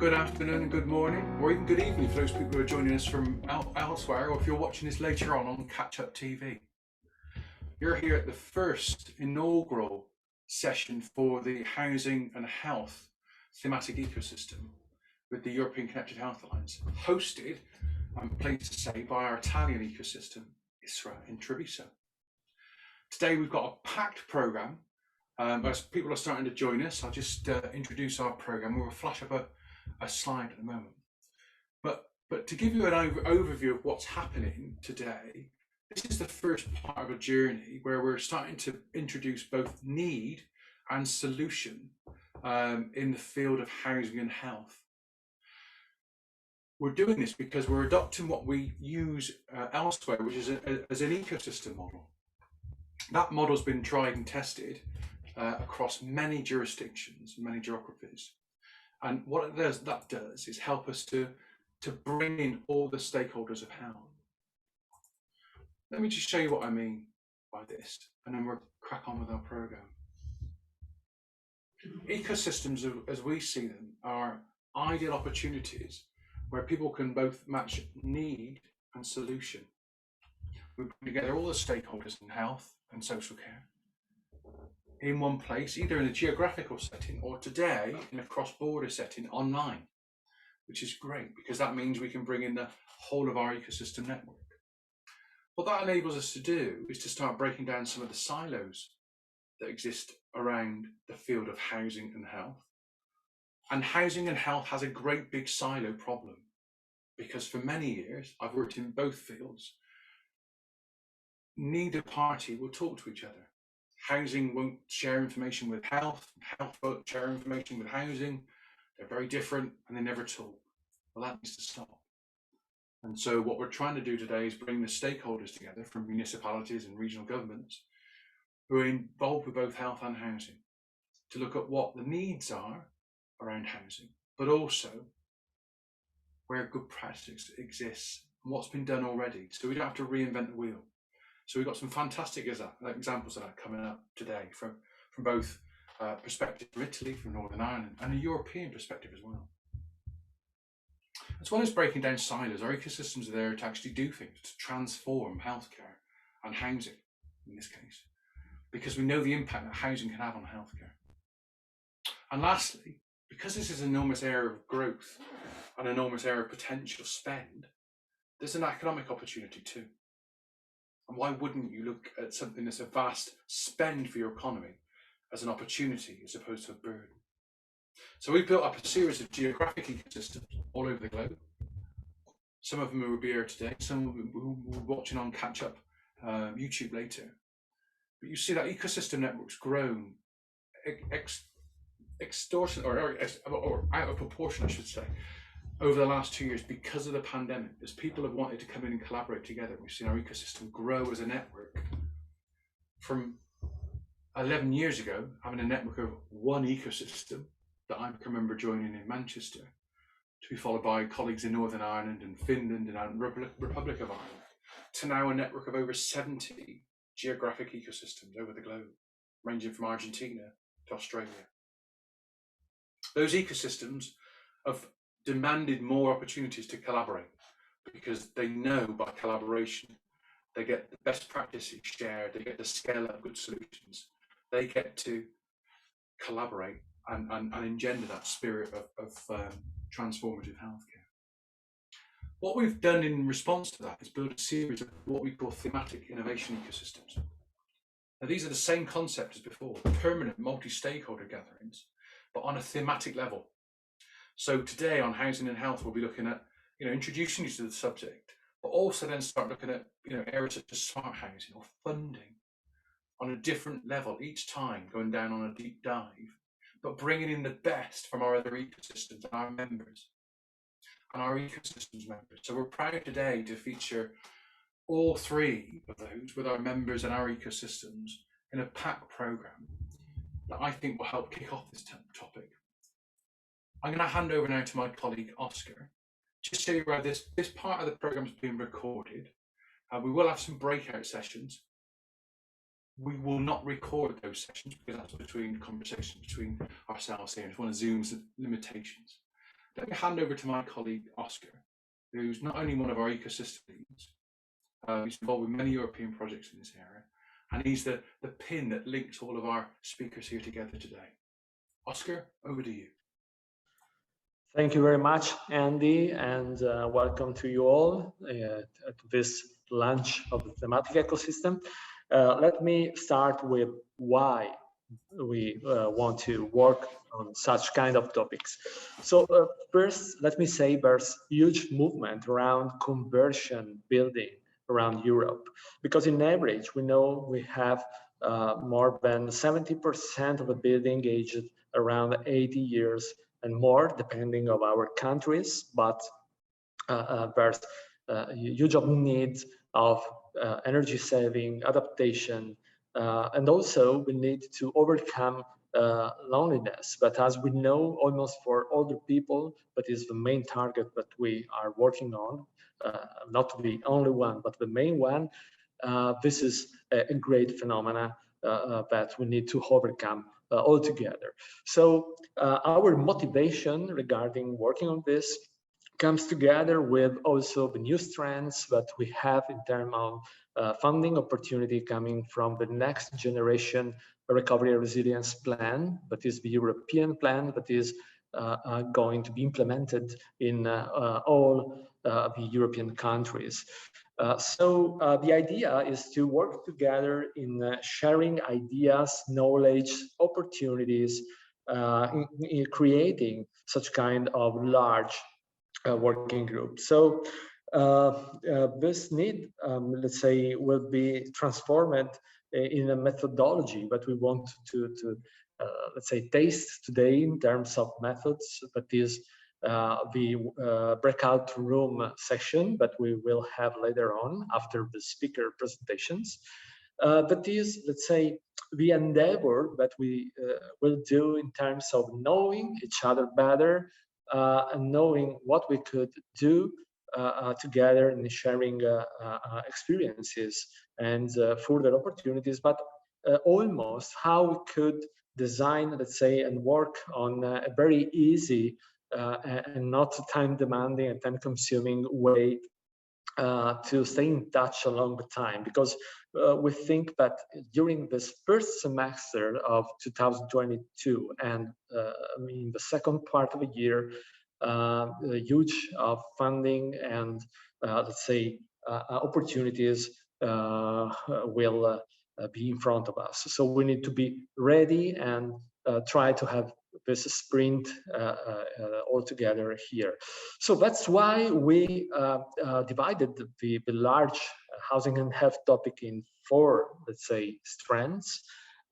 good afternoon, good morning, or even good evening for those people who are joining us from elsewhere, or if you're watching this later on Catch Up TV. You're here at the first inaugural session for the Housing and Health Thematic Ecosystem with the European Connected Health Alliance, hosted, I'm pleased to say, by our Italian ecosystem, ISRA in Treviso. Today we've got a packed programme. As people are starting to join us, I'll just introduce our programme. We'll flash up a slide at the moment. But to give you an overview of what's happening today, this is the first part of a journey where we're starting to introduce both need and solution in the field of housing and health. We're doing this because we're adopting what we use elsewhere, which is as an ecosystem model. That model's been tried and tested across many jurisdictions, many geographies. And what that does is help us to bring in all the stakeholders of health. Let me just show you what I mean by this, and then we'll crack on with our programme. Ecosystems, as we see them, are ideal opportunities where people can both match need and solution. We bring together all the stakeholders in health and social care in one place, either in a geographical setting or today in a cross-border setting online, which is great because that means we can bring in the whole of our ecosystem network. What that enables us to do is to start breaking down some of the silos that exist around the field of housing and health. And housing and health has a great big silo problem because for many years, I've worked in both fields, neither party will talk to each other. Housing won't share information with health, health won't share information with housing. They're very different and they never talk. Well, that needs to stop. And so what we're trying to do today is bring the stakeholders together from municipalities and regional governments who are involved with both health and housing to look at what the needs are around housing, but also where good practice exists and what's been done already. So we don't have to reinvent the wheel. So we've got some fantastic examples of that coming up today from both perspective from Italy, from Northern Ireland, and a European perspective as well. As well as breaking down silos, our ecosystems are there to actually do things, to transform healthcare and housing in this case, because we know the impact that housing can have on healthcare. And lastly, because this is an enormous area of growth, an enormous area of potential spend, there's an economic opportunity too. And why wouldn't you look at something that's a vast spend for your economy as an opportunity as opposed to a burden? So we've built up a series of geographic ecosystems all over the globe. Some of them will be here today, some of them will be watching on Catch Up YouTube later. But you see that ecosystem network's grown or out of proportion, I should say, over the last 2 years because of the pandemic. As people have wanted to come in and collaborate together, we've seen our ecosystem grow as a network. From 11 years ago, having a network of one ecosystem that I can remember joining in Manchester, to be followed by colleagues in Northern Ireland and Finland and Republic of Ireland, to now a network of over 70 geographic ecosystems over the globe, ranging from Argentina to Australia. Those ecosystems have demanded more opportunities to collaborate because they know by collaboration they get the best practices shared, they get to scale up good solutions, they get to collaborate and engender that spirit of transformative healthcare. What we've done in response to that is build a series of what we call thematic innovation ecosystems. Now these are the same concept as before, permanent multi-stakeholder gatherings, but on a thematic level. So today on housing and health, we'll be looking at, introducing you to the subject, but also then start looking at, areas such as smart housing or funding on a different level each time, going down on a deep dive, but bringing in the best from our other ecosystems and our members and our ecosystems members. So we're proud today to feature all three of those with our members and our ecosystems in a packed programme that I think will help kick off this topic. I'm going to hand over now to my colleague Oscar, just to show you where this part of the programme is being recorded. We will have some breakout sessions. We will not record those sessions because that's between conversations between ourselves here. It's one of Zoom's limitations. let me hand over to my colleague Oscar, who's not only one of our ecosystem leads, he's involved with many European projects in this area, and he's the pin that links all of our speakers here together today. Oscar, over to you. Thank you very much, Andy, and welcome to you all to this launch of the thematic ecosystem. Let me start with why we want to work on such kind of topics. So first, let me say there's huge movement around conversion building around Europe, because in average, we know we have more than 70% of the building aged around 80 years and more, depending on our countries, but there's a huge need of energy saving, adaptation, and also we need to overcome loneliness. But as we know, almost for older people, that is the main target that we are working on, not the only one, but the main one. This is a great phenomena that we need to overcome altogether. So our motivation regarding working on this comes together with also the new trends that we have in terms of funding opportunity coming from the next generation recovery and resilience plan, that is the European plan that is going to be implemented in all the European countries. So the idea is to work together in sharing ideas, knowledge, opportunities, in creating such kind of large working group. So this need, let's say, will be transformed in a methodology that we want to let's say, taste today in terms of methods. That is the breakout room section that we will have later on after the speaker presentations. That is, let's say, the endeavor that we will do in terms of knowing each other better, and knowing what we could do together in sharing experiences and further opportunities, but almost how we could design, let's say, and work on a very easy and not time demanding and time consuming way to stay in touch along the time, because we think that during this first semester of 2022 and in the second part of the year, huge funding and let's say opportunities will be in front of us. So we need to be ready and try to have this sprint all together here. So that's why we divided the large housing and health topic in 4, let's say, strands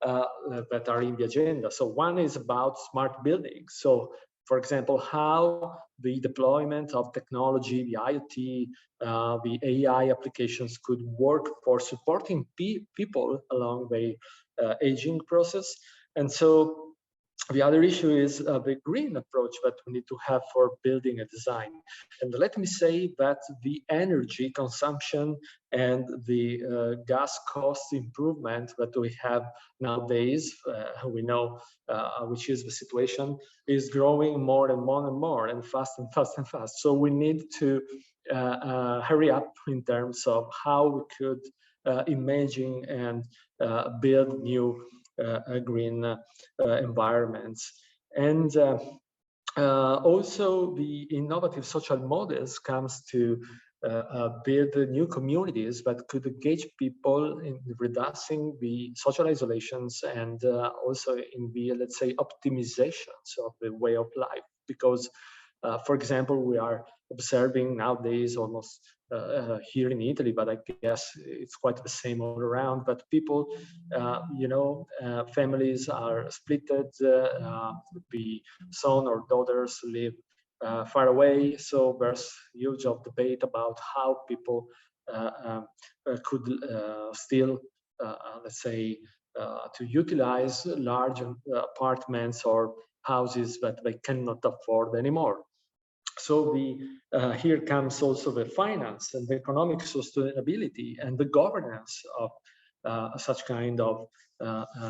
that are in the agenda. So one is about smart buildings. So for example, how the deployment of technology, the IoT, the AI applications could work for supporting people along the aging process. And so the other issue is the green approach that we need to have for building a design. And let me say that the energy consumption and the gas cost improvement that we have nowadays, we know which is the situation, is growing more and more and more and fast and fast and fast. So we need to hurry up in terms of how we could imagine and build new green environments. And also the innovative social models comes to build new communities that could engage people in reducing the social isolations and also in the, let's say, optimizations of the way of life. Because, for example, we are observing nowadays almost here in Italy, but I guess it's quite the same all around. But people, you know, families are splitted. The son or daughters live far away, so there's huge of debate about how people could still, let's say, to utilize large apartments or houses that they cannot afford anymore. So here comes also the finance and the economic sustainability and the governance of such kind of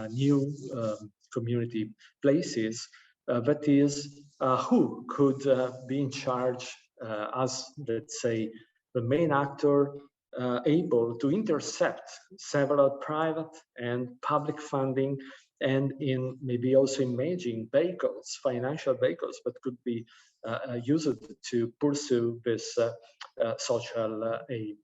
new community places that is, who could be in charge as, let's say, the main actor able to intercept several private and public funding, and in maybe also imaging vehicles, financial vehicles that could be used to pursue this social aim.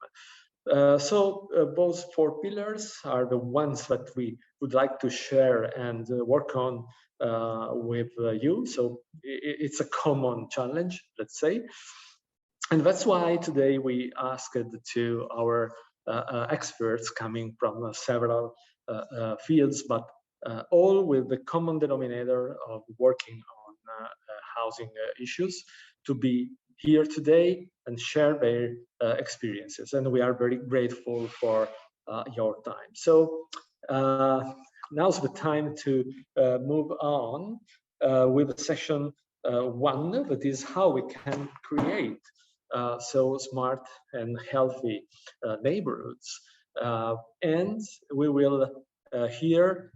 So those four pillars are the ones that we would like to share and work on with you. So it's a common challenge, let's say. And that's why today we asked to our experts coming from several fields, but all with the common denominator of working on housing issues, to be here today and share their experiences. And we are very grateful for your time. So now's the time to move on with section one, that is how we can create so smart and healthy neighborhoods. And we will hear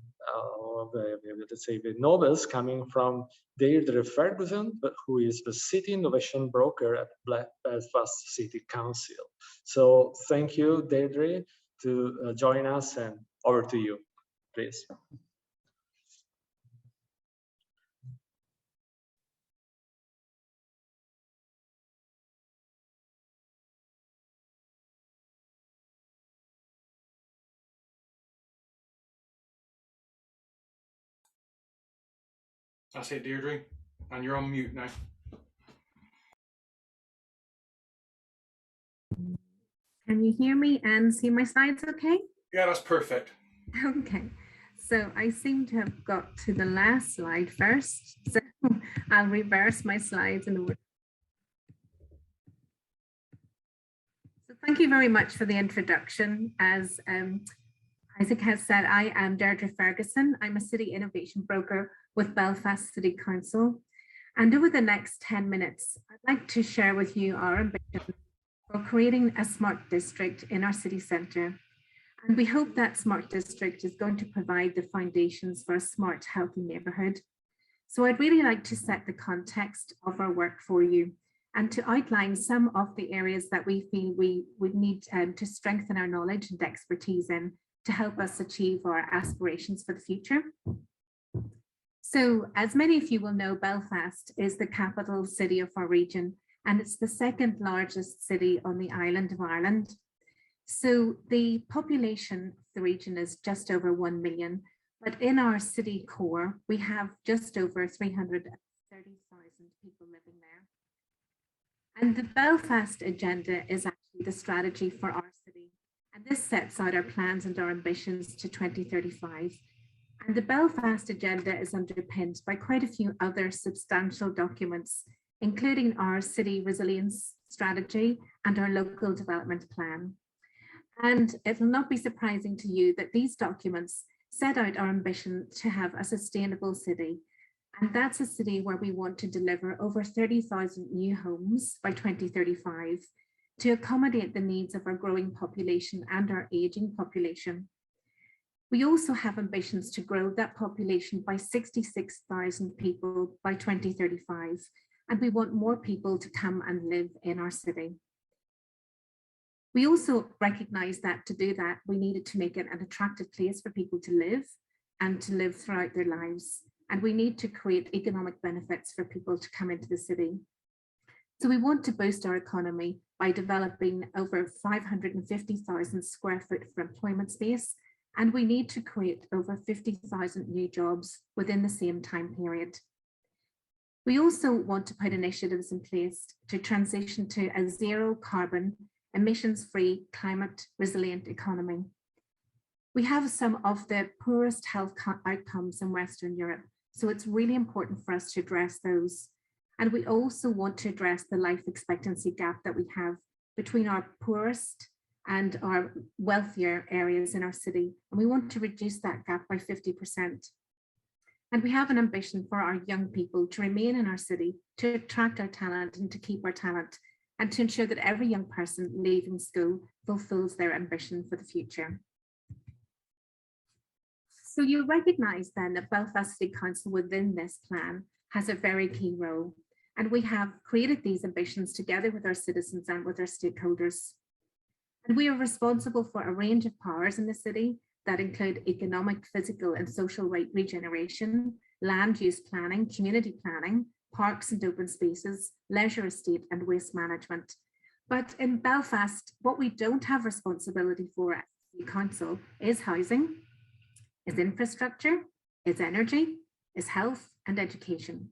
let's say the novels coming from Deirdre Ferguson, who is the City Innovation Broker at Belfast City Council. So thank you, Deirdre, to join us, and over to you, please. That's it, Deirdre, and you're on mute now. Can you hear me and see my slides okay? Yeah, that's perfect. Okay, so I seem to have got to the last slide first, so I'll reverse my slides in order. So thank you very much for the introduction. As Isaac has said, I am Deirdre Ferguson. I'm a City Innovation Broker with Belfast City Council. And over the next 10 minutes, I'd like to share with you our ambition for creating a smart district in our city centre. And we hope that smart district is going to provide the foundations for a smart, healthy neighbourhood. So I'd really like to set the context of our work for you and to outline some of the areas that we feel we would need to strengthen our knowledge and expertise in to help us achieve our aspirations for the future. So as many of you will know, Belfast is the capital city of our region, and it's the second largest city on the island of Ireland. So the population of the region is just over 1 million, but in our city core, we have just over 330,000 people living there. And the Belfast Agenda is actually the strategy for our city. And this sets out our plans and our ambitions to 2035. And the Belfast Agenda is underpinned by quite a few other substantial documents, including our city resilience strategy and our local development plan. And it'll not be surprising to you that these documents set out our ambition to have a sustainable city. And that's a city where we want to deliver over 30,000 new homes by 2035 to accommodate the needs of our growing population and our aging population. We also have ambitions to grow that population by 66,000 people by 2035. And we want more people to come and live in our city. We also recognise that to do that, we needed to make it an attractive place for people to live and to live throughout their lives. And we need to create economic benefits for people to come into the city. So we want to boost our economy by developing over 550,000 square foot for employment space. And we need to create over 50,000 new jobs within the same time period. We also want to put initiatives in place to transition to a zero carbon, emissions-free, climate resilient economy. We have some of the poorest health outcomes in Western Europe, so it's really important for us to address those. And we also want to address the life expectancy gap that we have between our poorest and our wealthier areas in our city. And we want to reduce that gap by 50%. And we have an ambition for our young people to remain in our city, to attract our talent and to keep our talent, and to ensure that every young person leaving school fulfills their ambition for the future. So you'll recognise then that Belfast City Council within this plan has a very key role. And we have created these ambitions together with our citizens and with our stakeholders. And we are responsible for a range of powers in the city that include economic, physical, and social regeneration, land use planning, community planning, parks and open spaces, leisure estate, and waste management. But in Belfast, what we don't have responsibility for at the council is housing, is infrastructure, is energy, is health and education.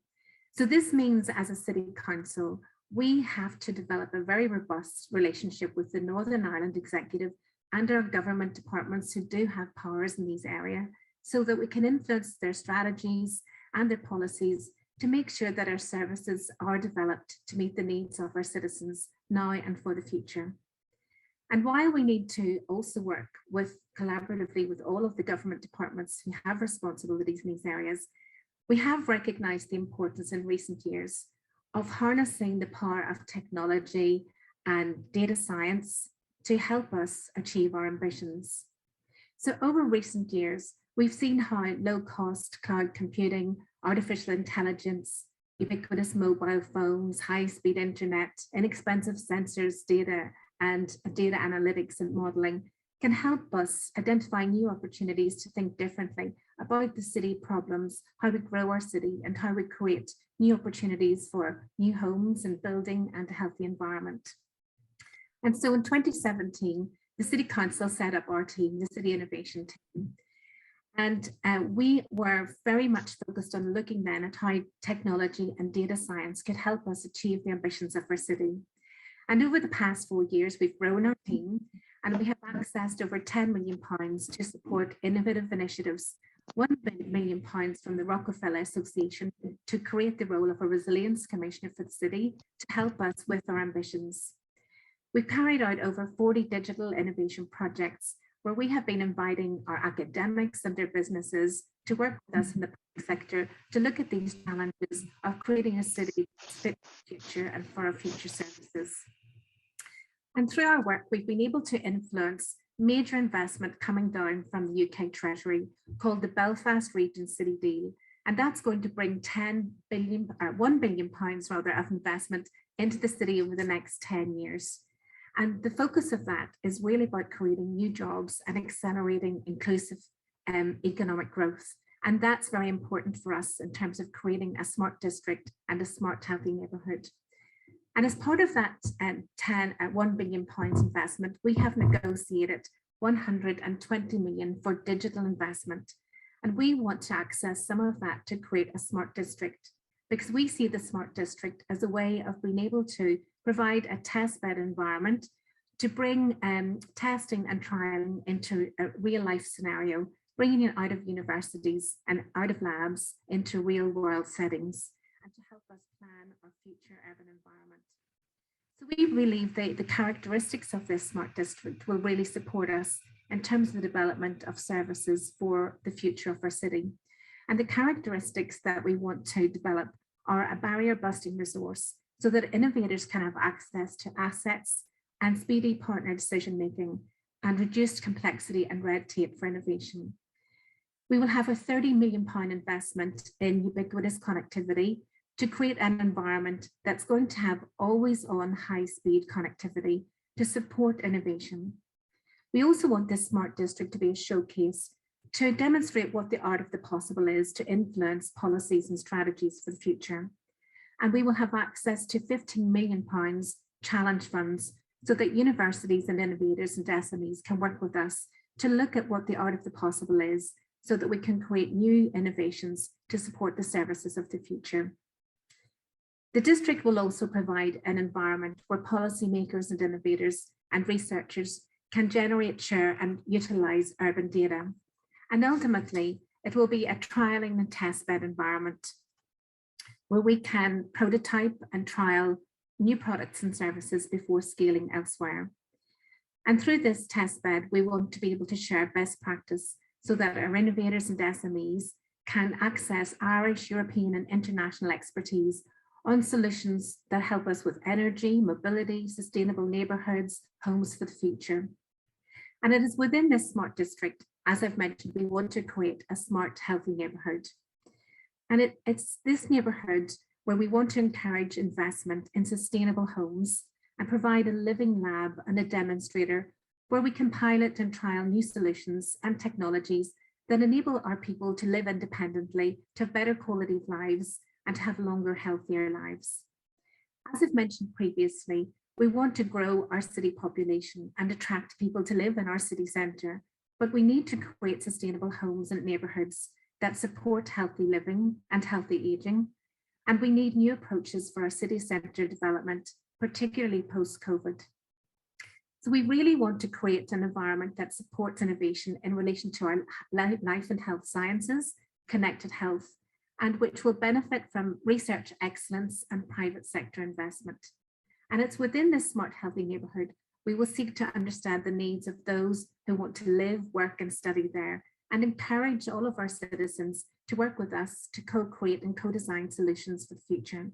So this means as a city council, we have to develop a very robust relationship with the Northern Ireland Executive and our government departments who do have powers in these areas, so that we can influence their strategies and their policies to make sure that our services are developed to meet the needs of our citizens now and for the future. And while we need to also work collaboratively with all of the government departments who have responsibilities in these areas, we have recognised the importance in recent years of harnessing the power of technology and data science to help us achieve our ambitions. So over recent years, we've seen how low-cost cloud computing, artificial intelligence, ubiquitous mobile phones, high-speed internet, inexpensive sensors, data, and data analytics and modelling can help us identify new opportunities to think differently about the city problems, how we grow our city, and how we create new opportunities for new homes and building and a healthy environment. And so in 2017, the City Council set up our team, the City Innovation Team. And we were very much focused on looking then at how technology and data science could help us achieve the ambitions of our city. And over the past 4 years, we've grown our team and we have accessed over £10 million to support innovative initiatives, £1 million from the Rockefeller Association to create the role of a resilience commissioner for the city to help us with our ambitions. We've carried out over 40 digital innovation projects where we have been inviting our academics and their businesses to work with us in the public sector to look at these challenges of creating a city fit for the future and for our future services. And through our work, we've been able to influence major investment coming down from the UK Treasury called the Belfast Region City Deal. And that's going to bring £1 billion of investment into the city over the next 10 years. And the focus of that is really about creating new jobs and accelerating inclusive economic growth. And that's very important for us in terms of creating a smart district and a smart, healthy neighbourhood. And as part of that £1 billion investment, we have negotiated 120 million for digital investment. And we want to access some of that to create a smart district, because we see the smart district as a way of being able to provide a testbed environment to bring testing and trialing into a real life scenario, bringing it out of universities and out of labs into real world settings, and to help us plan our future urban environment. So we believe the characteristics of this smart district will really support us in terms of the development of services for the future of our city. And the characteristics that we want to develop are a barrier busting resource so that innovators can have access to assets and speedy partner decision making and reduced complexity and red tape for innovation. We will have a £30 million investment in ubiquitous connectivity to create an environment that's going to have always on high speed connectivity to support innovation. We also want this smart district to be a showcase to demonstrate what the art of the possible is to influence policies and strategies for the future. And we will have access to £15 million challenge funds so that universities and innovators and SMEs can work with us to look at what the art of the possible is so that we can create new innovations to support the services of the future. The district will also provide an environment where policymakers and innovators and researchers can generate, share and utilise urban data. And ultimately, it will be a trialling and testbed environment where we can prototype and trial new products and services before scaling elsewhere. And through this testbed, we want to be able to share best practice so that our innovators and SMEs can access Irish, European and international expertise on solutions that help us with energy, mobility, sustainable neighbourhoods, homes for the future. And it is within this smart district, as I've mentioned, we want to create a smart, healthy neighbourhood. And it's this neighbourhood where we want to encourage investment in sustainable homes and provide a living lab and a demonstrator where we can pilot and trial new solutions and technologies that enable our people to live independently, to have better quality of lives, and to have longer, healthier lives. As I've mentioned previously, we want to grow our city population and attract people to live in our city centre, but we need to create sustainable homes and neighbourhoods that support healthy living and healthy ageing. And we need new approaches for our city centre development, particularly post-COVID. So we really want to create an environment that supports innovation in relation to our life and health sciences, connected health, and which will benefit from research excellence and private sector investment. And it's within this smart, healthy neighbourhood, we will seek to understand the needs of those who want to live, work and study there, and encourage all of our citizens to work with us to co-create and co-design solutions for the future.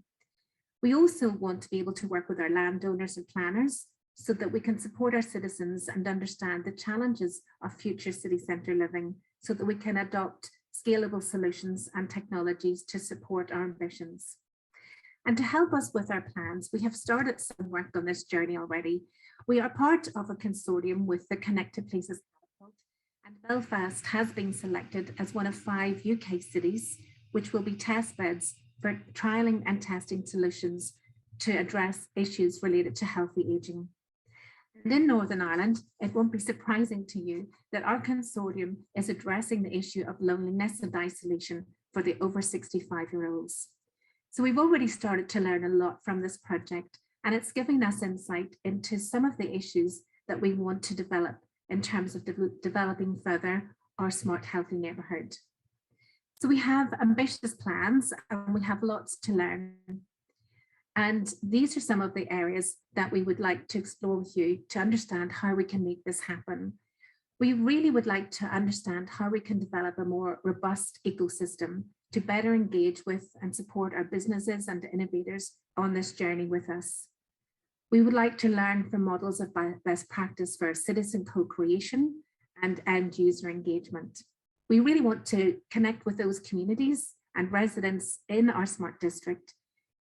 We also want to be able to work with our landowners and planners so that we can support our citizens and understand the challenges of future city centre living so that we can adopt scalable solutions and technologies to support our ambitions. And to help us with our plans, we have started some work on this journey already. We are part of a consortium with the Connected Places Catapult, and Belfast has been selected as one of 5 UK cities, which will be test beds for trialling and testing solutions to address issues related to healthy ageing. And in Northern Ireland, it won't be surprising to you that our consortium is addressing the issue of loneliness and isolation for the over 65-year-olds. So we've already started to learn a lot from this project, and it's giving us insight into some of the issues that we want to develop in terms of developing further our smart, healthy neighbourhood. So we have ambitious plans and we have lots to learn. And these are some of the areas that we would like to explore with you to understand how we can make this happen. We really would like to understand how we can develop a more robust ecosystem to better engage with and support our businesses and innovators on this journey with us. We would like to learn from models of best practice for citizen co-creation and end user engagement. We really want to connect with those communities and residents in our smart district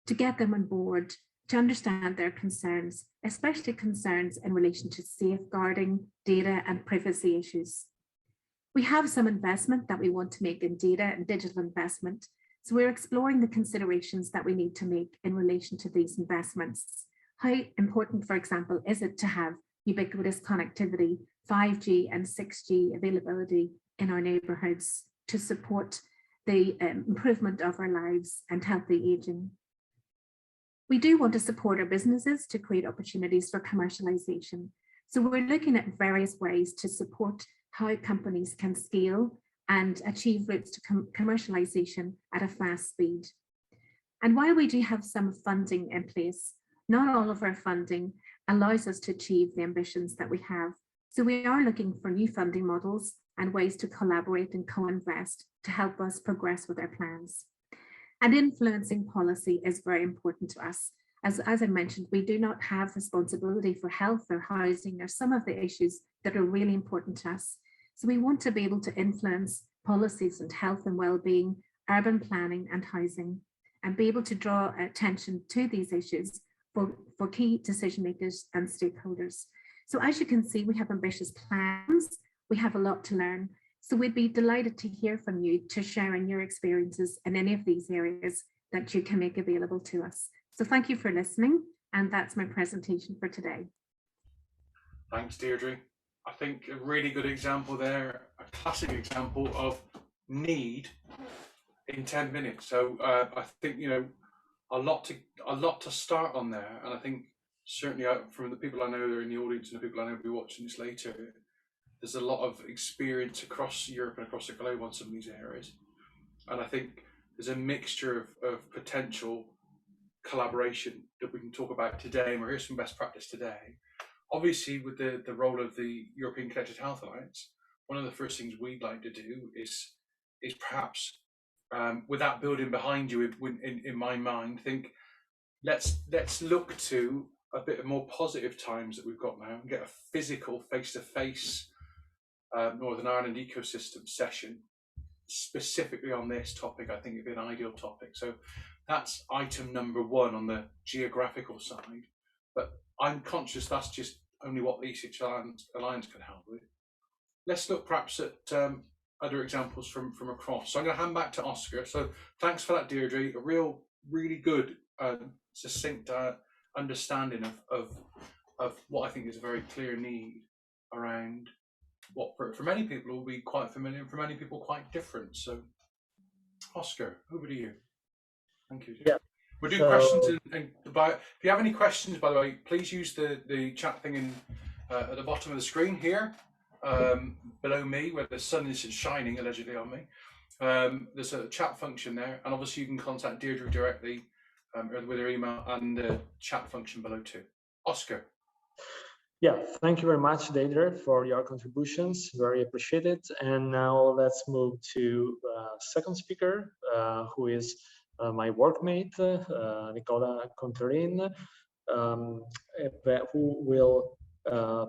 to get them on board, to understand their concerns, especially concerns in relation to safeguarding data and privacy issues. We have some investment that we want to make in data and digital investment, so we're exploring the considerations that we need to make in relation to these investments. How important, for example, is it to have ubiquitous connectivity, 5G and 6G availability in our neighbourhoods to support the improvement of our lives and healthy ageing? We do want to support our businesses to create opportunities for commercialization. So we're looking at various ways to support how companies can scale and achieve routes to commercialization at a fast speed. And while we do have some funding in place, not all of our funding allows us to achieve the ambitions that we have. So we are looking for new funding models and ways to collaborate and co-invest to help us progress with our plans. And influencing policy is very important to us. As I mentioned, we do not have responsibility for health or housing or some of the issues that are really important to us. So we want to be able to influence policies and health and well-being, urban planning and housing, and be able to draw attention to these issues for key decision makers and stakeholders. So as you can see, we have ambitious plans. We have a lot to learn. So we'd be delighted to hear from you to share in your experiences in any of these areas that you can make available to us. So thank you for listening. And that's my presentation for today. Thanks, Deirdre. I think a really good example there, a classic example of need in 10 minutes. So I think, you know, a lot to start on there. And I think certainly from the people I know that are in the audience and the people I know will be watching this later, there's a lot of experience across Europe and across the globe on some of these areas. And I think there's a mixture of potential collaboration that we can talk about today. And we'll hear some best practice today. Obviously, with the role of the European Connected Health Alliance, one of the first things we'd like to do is perhaps, without building behind you in my mind, think, let's look to a bit of more positive times that we've got now and get a physical face-to-face Northern Ireland ecosystem session specifically on this topic, I think it'd be an ideal topic. So that's item number 1 on the geographical side. But I'm conscious that's just only what the ECH Alliance can help with. Let's look perhaps at other examples from across. So I'm going to hand back to Oscar. So thanks for that, Deirdre. A really good, succinct understanding of what I think is a very clear need around what for many people will be quite familiar and for many people quite different. So Oscar, over to you. Thank you. Yeah. We're doing questions and if you have any questions, by the way, please use the chat thing at the bottom of the screen here, below me, where the sun is shining allegedly on me. There's a chat function there, and obviously you can contact Deirdre directly with her email and the chat function below too. Oscar. Yeah, thank you very much, Deirdre, for your contributions. Very appreciated. And now let's move to second speaker, who is my workmate, Nicola Conterin, who will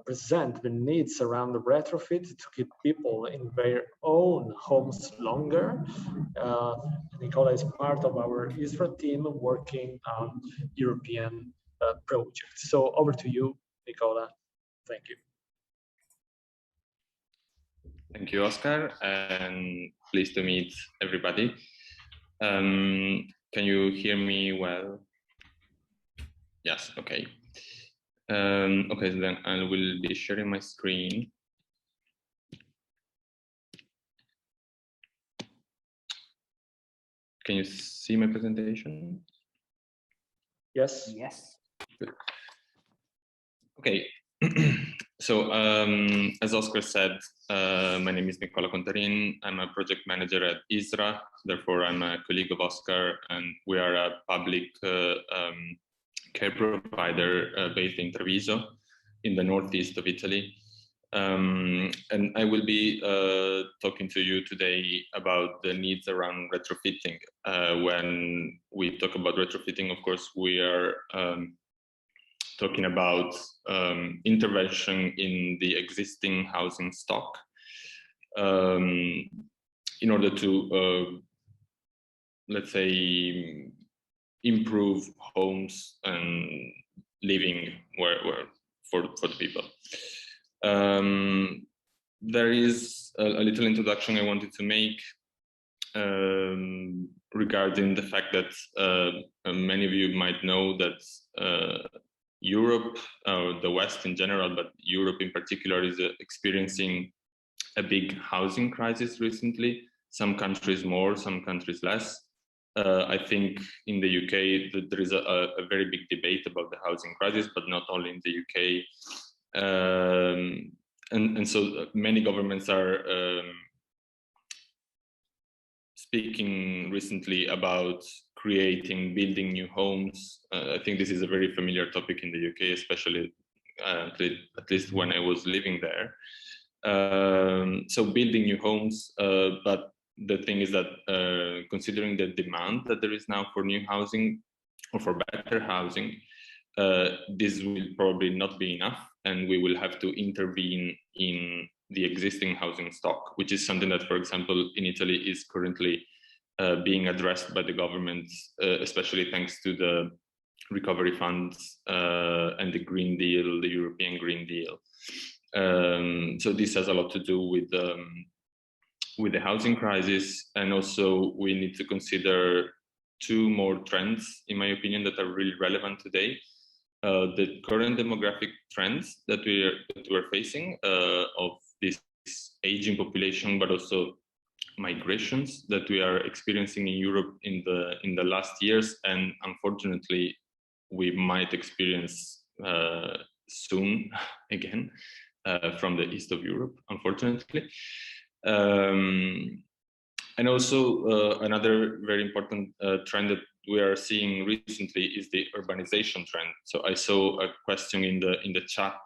present the needs around the retrofit to keep people in their own homes longer. Nicola is part of our ISRA team working on European projects. So over to you, Nicola. Thank you. Thank you, Oscar, and pleased to meet everybody. Can you hear me well? Yes, okay. Okay, so then I will be sharing my screen. Can you see my presentation? Yes. Yes. Good. Okay. So, as Oscar said, my name is Nicola Conterin. I'm a project manager at ISRA. Therefore, I'm a colleague of Oscar, and we are a public care provider based in Treviso, in the northeast of Italy. And I will be talking to you today about the needs around retrofitting. When we talk about retrofitting, of course, we are talking about intervention in the existing housing stock in order to, let's say, improve homes and living for the people. There is a little introduction I wanted to make regarding the fact that many of you might know that Europe, or the West in general, but Europe in particular, is experiencing a big housing crisis recently. Some countries more, some countries less. I think in the UK there is a very big debate about the housing crisis, but not only in the UK. And so many governments are speaking recently about building new homes. I think this is a very familiar topic in the UK, especially at least when I was living there. So building new homes, but the thing is that considering the demand that there is now for new housing or for better housing, this will probably not be enough, and we will have to intervene in the existing housing stock, which is something that, for example, in Italy is currently being addressed by the government, especially thanks to the recovery funds and the Green Deal, the European Green Deal. So this has a lot to do with the housing crisis, and also we need to consider two more trends, in my opinion, that are really relevant today. The current demographic trends that we're facing of this aging population, but also migrations that we are experiencing in Europe in the last years, and unfortunately we might experience soon again from the east of Europe, unfortunately. And also another very important trend that we are seeing recently is the urbanization trend. So I saw a question in the chat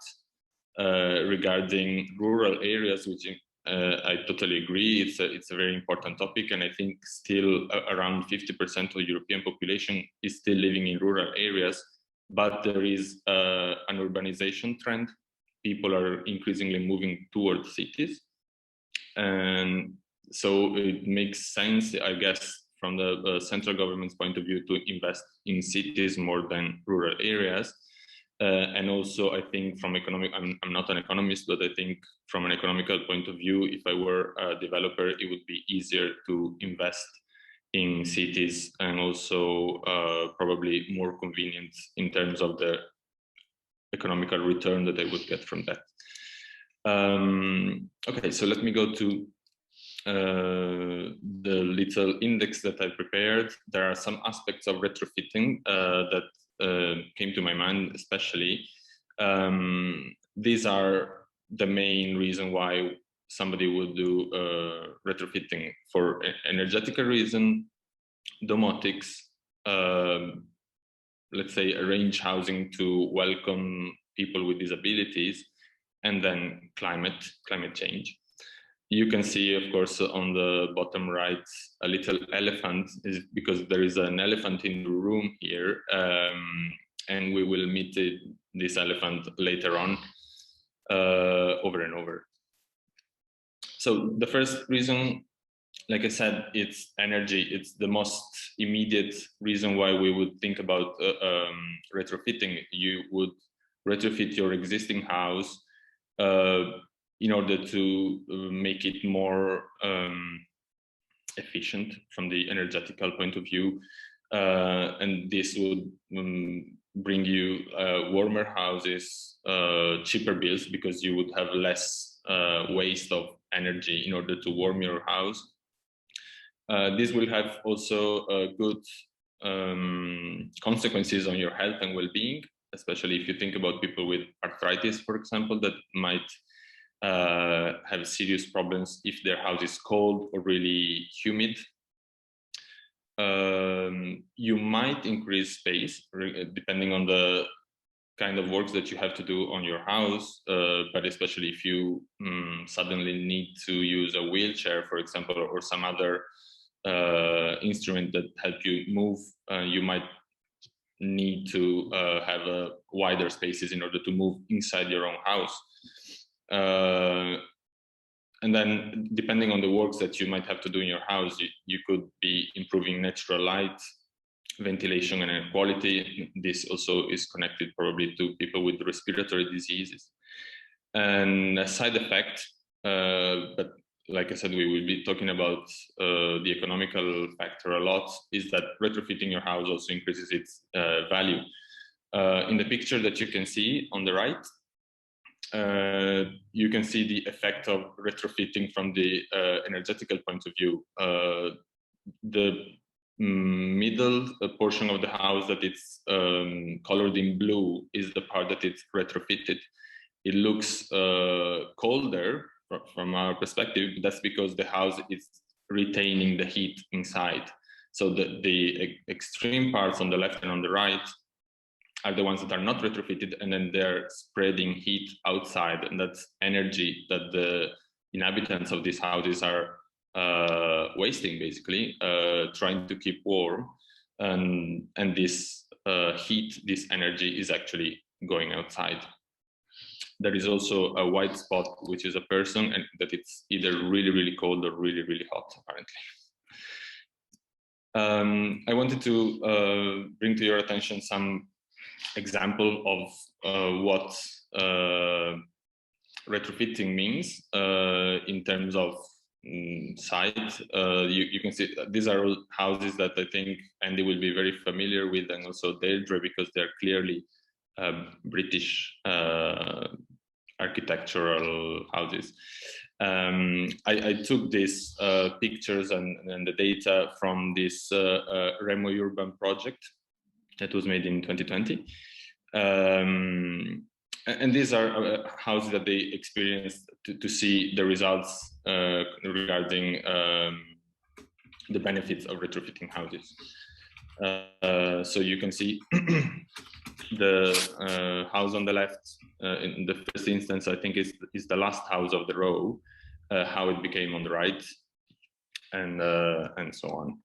regarding rural areas, which I totally agree. It's a very important topic, and I think still around 50% of the European population is still living in rural areas. But there is an urbanization trend. People are increasingly moving towards cities, and So it makes sense, I guess, from the central government's point of view to invest in cities more than rural areas. And also, I think from economic, I'm not an economist, but I think from an economical point of view, if I were a developer, it would be easier to invest in cities, and also probably more convenient in terms of the economical return that I would get from that. Okay, so let me go to the little index that I prepared. There are some aspects of retrofitting that came to my mind, especially. These are the main reason why somebody would do retrofitting: for energetical reason, domotics, let's say arrange housing to welcome people with disabilities, and then climate change. You can see, of course, on the bottom right, a little elephant, is because there is an elephant in the room here, and we will meet this elephant later on, over and over. So the first reason, like I said, it's energy. It's the most immediate reason why we would think about retrofitting. You would retrofit your existing house in order to make it more efficient from the energetical point of view. And this would bring you warmer houses, cheaper bills, because you would have less waste of energy in order to warm your house. This will have also good consequences on your health and well-being, especially if you think about people with arthritis, for example, that might have serious problems if their house is cold or really humid. You might increase space depending on the kind of works that you have to do on your house, but especially if you suddenly need to use a wheelchair, for example, or some other instrument that help you move, you might need to have wider spaces in order to move inside your own house. And then, depending on the works that you might have to do in your house, you could be improving natural light, ventilation, and air quality. This also is connected probably to people with respiratory diseases. And a side effect, but like I said, we will be talking about the economical factor a lot, is that retrofitting your house also increases its value. In the picture that you can see on the right, you can see the effect of retrofitting from the energetical point of view. The middle portion of the house that it's colored in blue is the part that it's retrofitted. It looks colder from our perspective. That's because the house is retaining the heat inside. So the extreme parts on the left and on the right are the ones that are not retrofitted, and then they're spreading heat outside, and that's energy that the inhabitants of these houses are wasting, basically, trying to keep warm, and this heat, this energy is actually going outside. There is also a white spot, which is a person, and that it's either really, really cold or really, really hot, apparently. I wanted to bring to your attention some example of what retrofitting means in terms of size. You can see these are all houses that I think Andy will be very familiar with, and also Deirdre, because they're clearly British architectural houses. I took these pictures and the data from this Remo Urban project that was made in 2020. And these are houses that they experienced to see the results regarding the benefits of retrofitting houses. So you can see the house on the left, in the first instance, I think is the last house of the row, how it became on the right, and so on.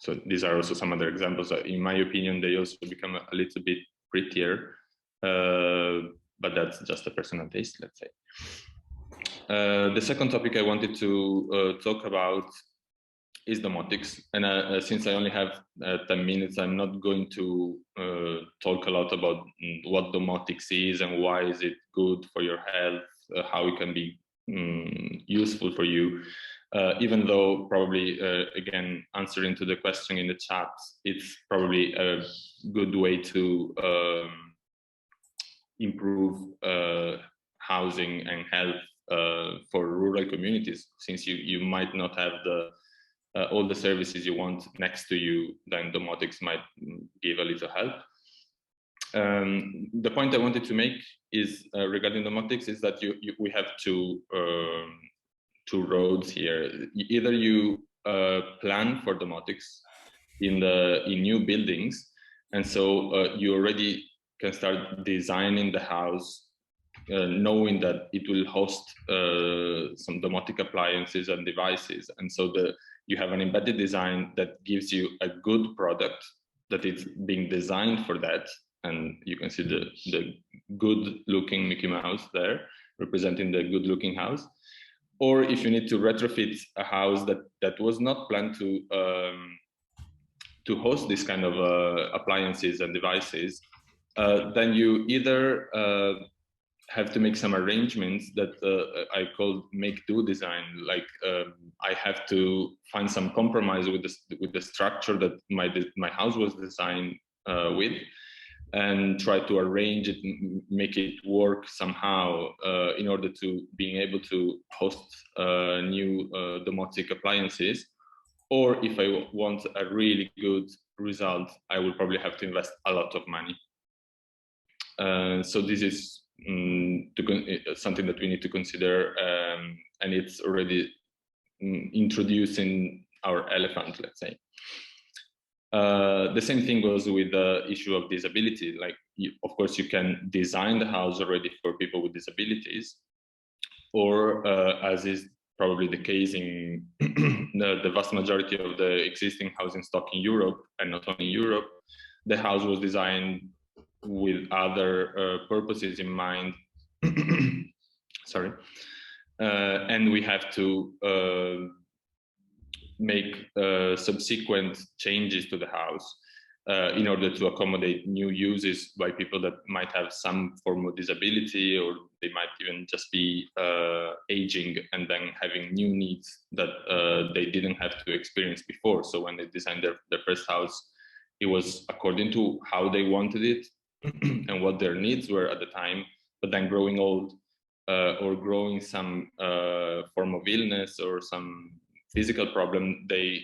So these are also some other examples. In my opinion, they also become a little bit prettier, but that's just a personal taste, let's say. The second topic I wanted to talk about is domotics, and since I only have 10 minutes, I'm not going to talk a lot about what domotics is and why is it good for your health, how it can be useful for you, even though probably, again, answering to the question in the chat, it's probably a good way to improve housing and health for rural communities, since you might not have all the services you want next to you, then domotics might give a little help. The point I wanted to make is regarding domotics is that we have two roads here. Either you plan for domotics in new buildings, and so you already can start designing the house knowing that it will host some domotic appliances and devices, and so you have an embedded design that gives you a good product that is being designed for that, and you can see the good looking Mickey Mouse there representing the good looking house. Or if you need to retrofit a house that was not planned to host this kind of appliances and devices, then you either have to make some arrangements that I call make-do design. Like I have to find some compromise with the structure that my house was designed with, and try to arrange it, make it work somehow in order to being able to host new domotic appliances. Or if I want a really good result, I will probably have to invest a lot of money. So this is something that we need to consider, and it's already introduced in our elephant, let's say. The same thing goes with the issue of disability. Like, of course, you can design the house already for people with disabilities, or as is probably the case in the vast majority of the existing housing stock in Europe, and not only in Europe, the house was designed with other purposes in mind. Sorry. And we have to make subsequent changes to the house in order to accommodate new uses by people that might have some form of disability, or they might even just be aging and then having new needs that they didn't have to experience before. So when they designed their first house, it was according to how they wanted it and what their needs were at the time. But then growing old or growing some form of illness or some physical problem, the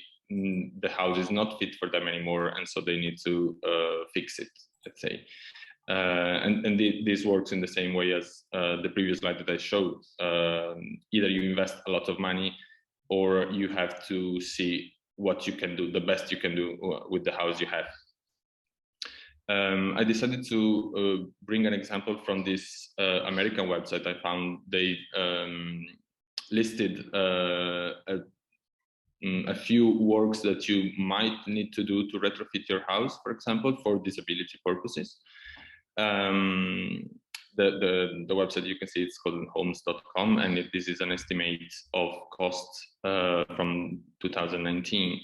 house is not fit for them anymore, and so they need to fix it, let's say. And this works in the same way as the previous slide that I showed. Either you invest a lot of money, or you have to see what you can do, the best you can do with the house you have. I decided to bring an example from this American website. I found they listed a few works that you might need to do to retrofit your house, for example, for disability purposes. The website, you can see it's called homes.com, and this is an estimate of costs from 2019.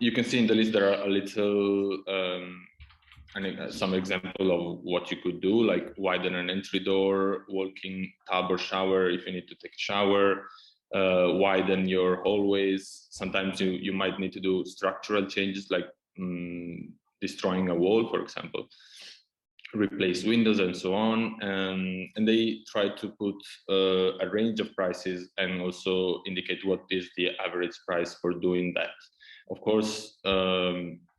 You can see in the list there are a little some example of what you could do, like widen an entry door, walk-in tub or shower if you need to take a shower, widen your hallways. Sometimes you might need to do structural changes, like destroying a wall, for example, replace windows and so on. And they try to put a range of prices and also indicate what is the average price for doing that. Of course,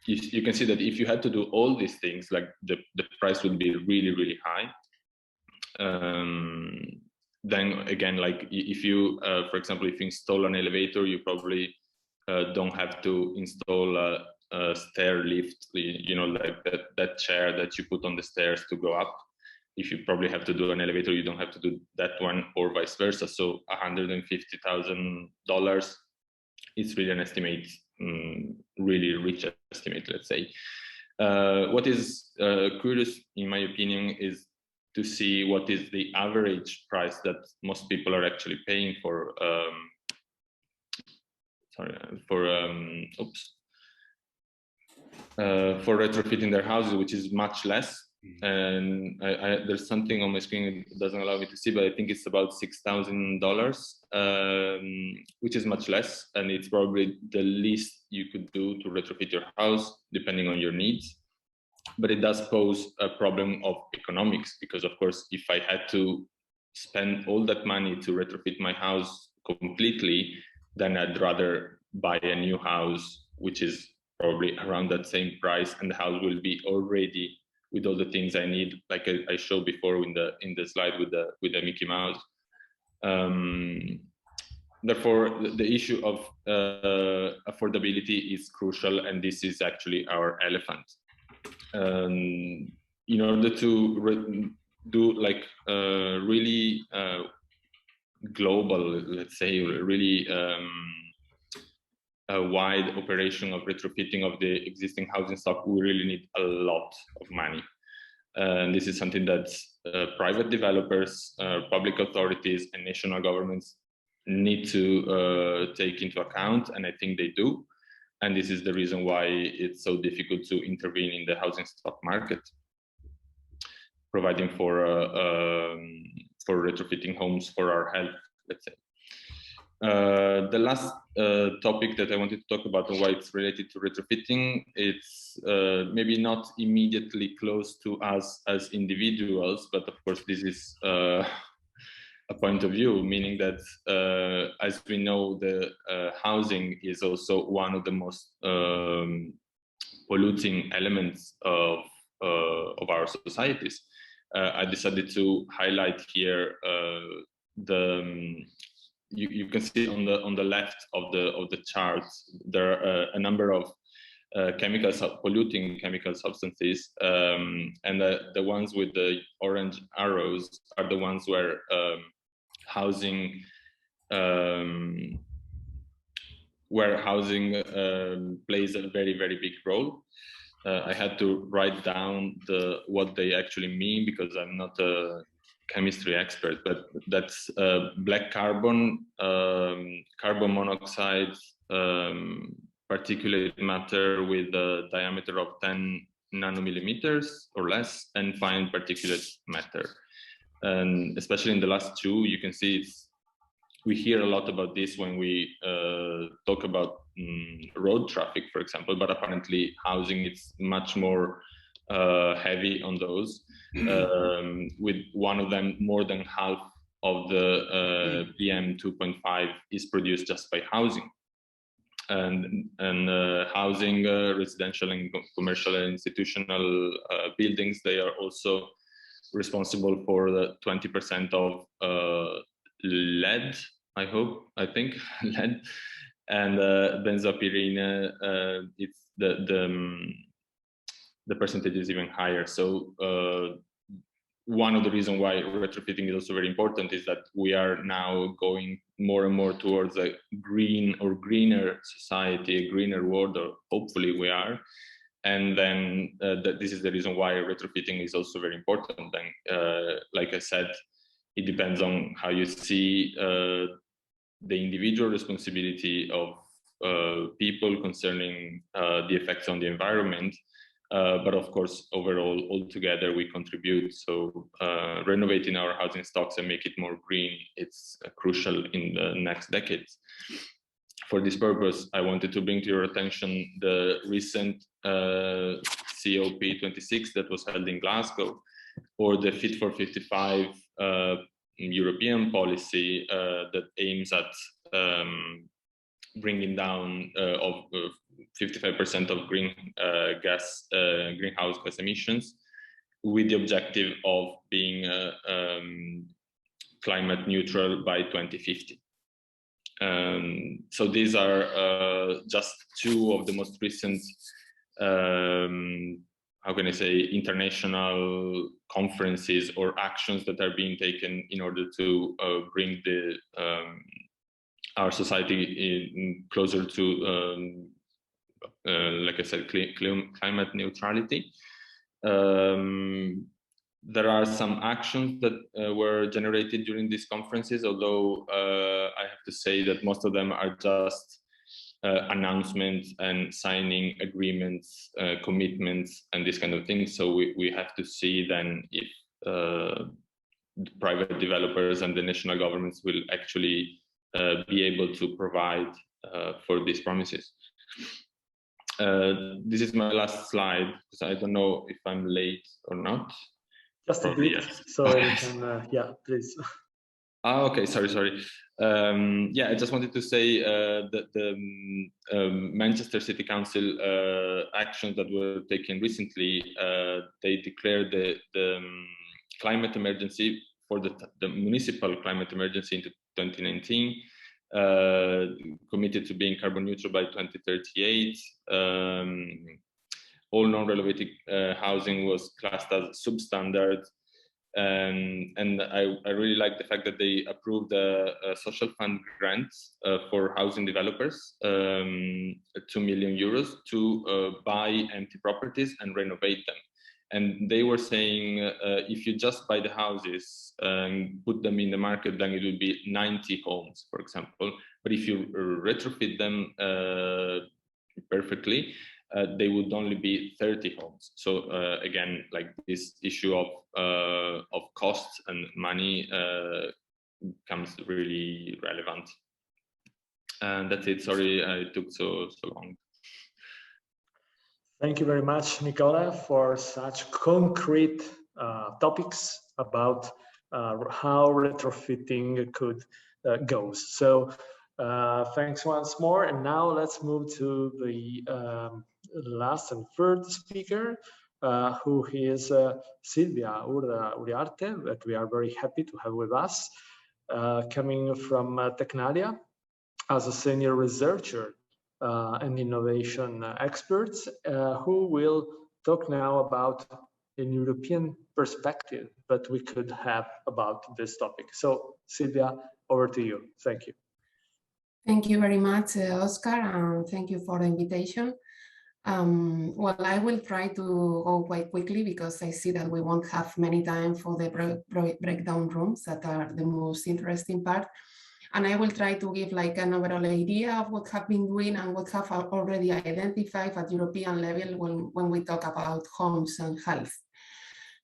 you can see that if you had to do all these things, like the price would be really, really high. Then again, like if you, for example, if you install an elevator, you probably don't have to install a stair lift, you know, like that chair that you put on the stairs to go up. If you probably have to do an elevator, you don't have to do that one, or vice versa. So $150,000 is really an estimate, really rich estimate, let's say. What is curious, in my opinion, is to see what is the average price that most people are actually paying for for retrofitting their houses, which is much less. And there's something on my screen that doesn't allow me to see, but I think it's about $6,000, which is much less, and it's probably the least you could do to retrofit your house, depending on your needs. But it does pose a problem of economics, because of course, if I had to spend all that money to retrofit my house completely, then I'd rather buy a new house, which is probably around that same price, and the house will be already with all the things I need, like I showed before in the slide with the Mickey Mouse. Therefore, the issue of affordability is crucial, and this is actually our elephant. In order to do like really global, let's say, really a wide operation of retrofitting of the existing housing stock, we really need a lot of money. And this is something that private developers, public authorities, and national governments need to take into account, and I think they do. And this is the reason why it's so difficult to intervene in the housing stock market, providing for retrofitting homes for our health, let's say. The last topic that I wanted to talk about and why it's related to retrofitting, it's maybe not immediately close to us as individuals, but of course this is a point of view, meaning that as we know, the housing is also one of the most polluting elements of our societies. I decided to highlight here you can see on the left of the chart there are a number of polluting chemical substances, and the ones with the orange arrows are the ones where housing plays a very, very big role. I had to write down what they actually mean, because I'm not a chemistry expert, but that's black carbon, carbon monoxide, particulate matter with a diameter of 10 nanomillimeters or less, and fine particulate matter. And especially in the last two, you can see we hear a lot about this when we talk about road traffic, for example, but apparently housing is much more heavy on those, with one of them more than half of the PM 2.5 is produced just by housing. And housing, residential and commercial and institutional buildings, they are also responsible for the 20% of lead, I think, lead, and benzopyrene, it's the percentage is even higher. So one of the reasons why retrofitting is also very important is that we are now going more and more towards a green or greener society, a greener world, or hopefully we are. And then this is the reason why retrofitting is also very important. And like I said, it depends on how you see the individual responsibility of people concerning the effects on the environment. But of course, overall, altogether, we contribute. So renovating our housing stocks and make it more green, it's crucial in the next decades. For this purpose, I wanted to bring to your attention the recent COP26 that was held in Glasgow, or the Fit for 55 European policy that aims at bringing down of 55% of greenhouse gas emissions, with the objective of being climate neutral by 2050. So these are just two of the most recent, how can I say, international conferences or actions that are being taken in order to bring our society closer to, like I said, climate neutrality. there are some actions that were generated during these conferences, although I have to say that most of them are just announcements and signing agreements, commitments, and this kind of thing. So we have to see then if the private developers and the national governments will actually be able to provide for these promises. This is my last slide, because I don't know if I'm late or not. Just Probably, a bit, yes. so we can, yeah, please. Okay, sorry. Yeah, I just wanted to say that the Manchester City Council actions that were taken recently, they declared the climate emergency for the municipal climate emergency into 2019, committed to being carbon neutral by 2038. All non-renovated housing was classed as substandard. And I really like the fact that they approved a social fund grant for housing developers, 2 million euros to buy empty properties and renovate them. And they were saying if you just buy the houses and put them in the market, then it will be 90 homes, for example. But if you retrofit them perfectly, they would only be 30 homes. So again, like this issue of costs and money becomes really relevant. And that's it. Sorry, I took so long. Thank you very much, Nicola, for such concrete topics about how retrofitting could go. So thanks once more. And now let's move to the last and third speaker, who is Silvia Uriarte, that we are very happy to have with us, coming from Tecnalia as a senior researcher and innovation experts, who will talk now about an European perspective that we could have about this topic. So Silvia, over to you. Thank you. Thank you very much, Oscar, and thank you for the invitation. Well, I will try to go quite quickly because I see that we won't have many time for the breakdown rooms that are the most interesting part. And I will try to give like an overall idea of what have been doing and what have already identified at European level when we talk about homes and health.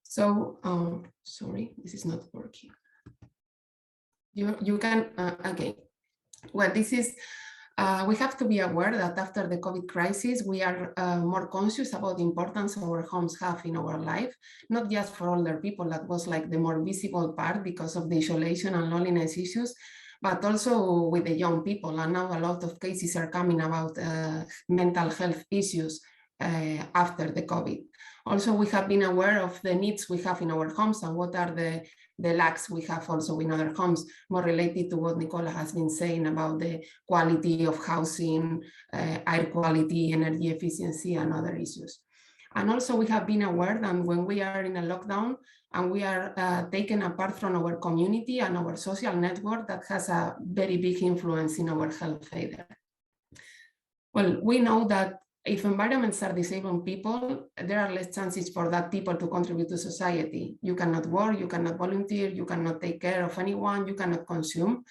So, sorry, this is not working. You can, okay. Well, this is, we have to be aware that after the COVID crisis, we are more conscious about the importance our homes have in our life, not just for older people, that was like the more visible part because of the isolation and loneliness issues, but also with the young people. And now a lot of cases are coming about mental health issues after the COVID. Also, we have been aware of the needs we have in our homes and what are the lacks we have also in other homes, more related to what Nicola has been saying about the quality of housing, air quality, energy efficiency, and other issues. And also we have been aware that when we are in a lockdown and we are taken apart from our community and our social network, that has a very big influence in our health either. Well, we know that if environments are disabling people, there are less chances for that people to contribute to society. You cannot work, you cannot volunteer, you cannot take care of anyone, you cannot consume.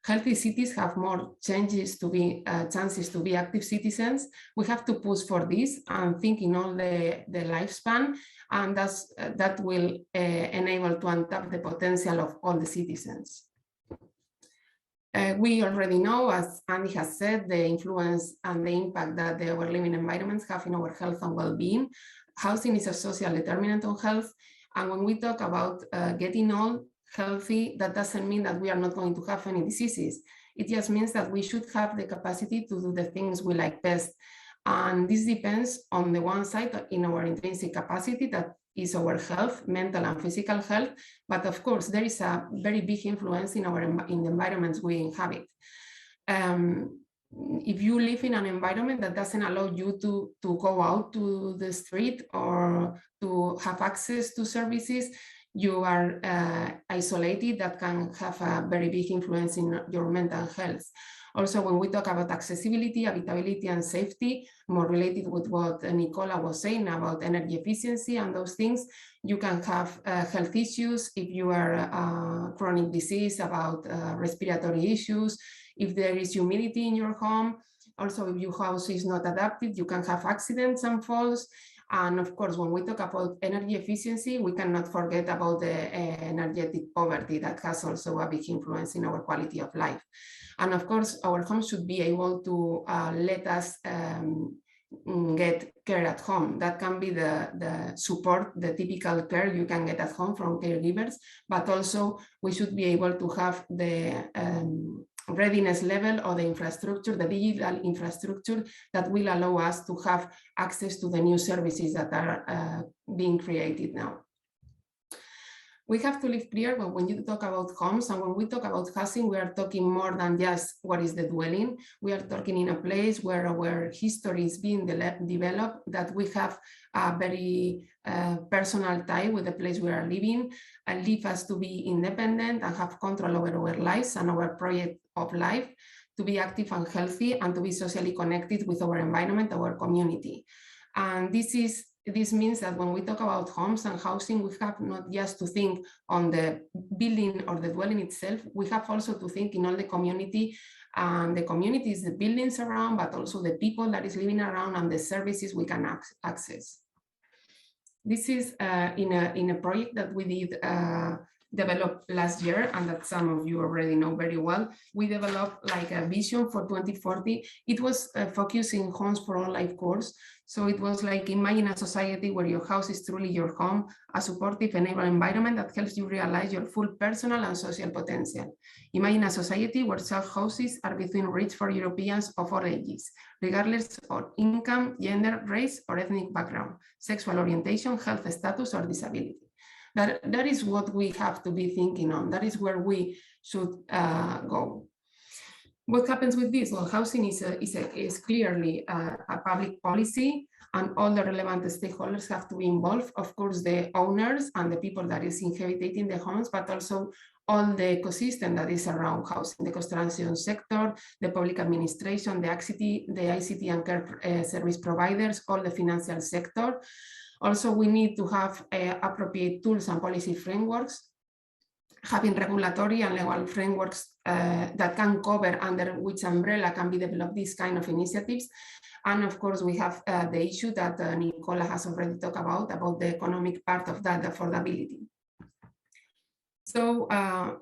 Healthy cities have more chances to be active citizens. We have to push for this and think in all the lifespan, and that will enable to untap the potential of all the citizens. We already know, as Andy has said, the influence and the impact that our living environments have in our health and well-being. Housing is a social determinant of health. And when we talk about getting old, healthy, that doesn't mean that we are not going to have any diseases. It just means that we should have the capacity to do the things we like best. And this depends on the one side in our intrinsic capacity, that is our health, mental and physical health. But of course, there is a very big influence in the environments we inhabit. If you live in an environment that doesn't allow you to go out to the street or to have access to services, you are isolated. That can have a very big influence in your mental health. Also, when we talk about accessibility, habitability, and safety, more related with what Nicola was saying about energy efficiency and those things, you can have health issues if you are chronic disease, about respiratory issues, if there is humidity in your home. Also, if your house is not adapted, you can have accidents and falls. And of course, when we talk about energy efficiency, we cannot forget about the energetic poverty that has also a big influence in our quality of life. And of course, our homes should be able to let us get care at home. That can be the support, the typical care you can get at home from caregivers, but also we should be able to have the readiness level or the infrastructure, the digital infrastructure that will allow us to have access to the new services that are being created now. We have to live clear when you talk about homes, and when we talk about housing, we are talking more than just what is the dwelling. We are talking in a place where our history is being developed, that we have a very personal tie with the place we are living, and leave us to be independent and have control over our lives and our project of life, to be active and healthy, and to be socially connected with our environment, our community. And this means that when we talk about homes and housing, we have not just to think on the building or the dwelling itself, we have also to think in all the community, and the community is the buildings around, but also the people that is living around and the services we can access. This is in a project that we did developed last year, and that some of you already know very well. We developed like a vision for 2040. It was focusing homes for all life course. So it was like, imagine a society where your house is truly your home, a supportive, enabling environment that helps you realize your full personal and social potential. Imagine a society where self-houses are within reach for Europeans of all ages, regardless of income, gender, race, or ethnic background, sexual orientation, health status, or disability. That is what we have to be thinking on. That is where we should go. What happens with this? Well, housing is clearly a public policy, and all the relevant stakeholders have to be involved. Of course, the owners and the people that is inhabiting the homes, but also all the ecosystem that is around housing, the construction sector, the public administration, the ICT and care service providers, all the financial sector. Also, we need to have appropriate tools and policy frameworks, having regulatory and legal frameworks that can cover under which umbrella can be developed these kind of initiatives. And of course, we have the issue that Nicola has already talked about the economic part of that, affordability. So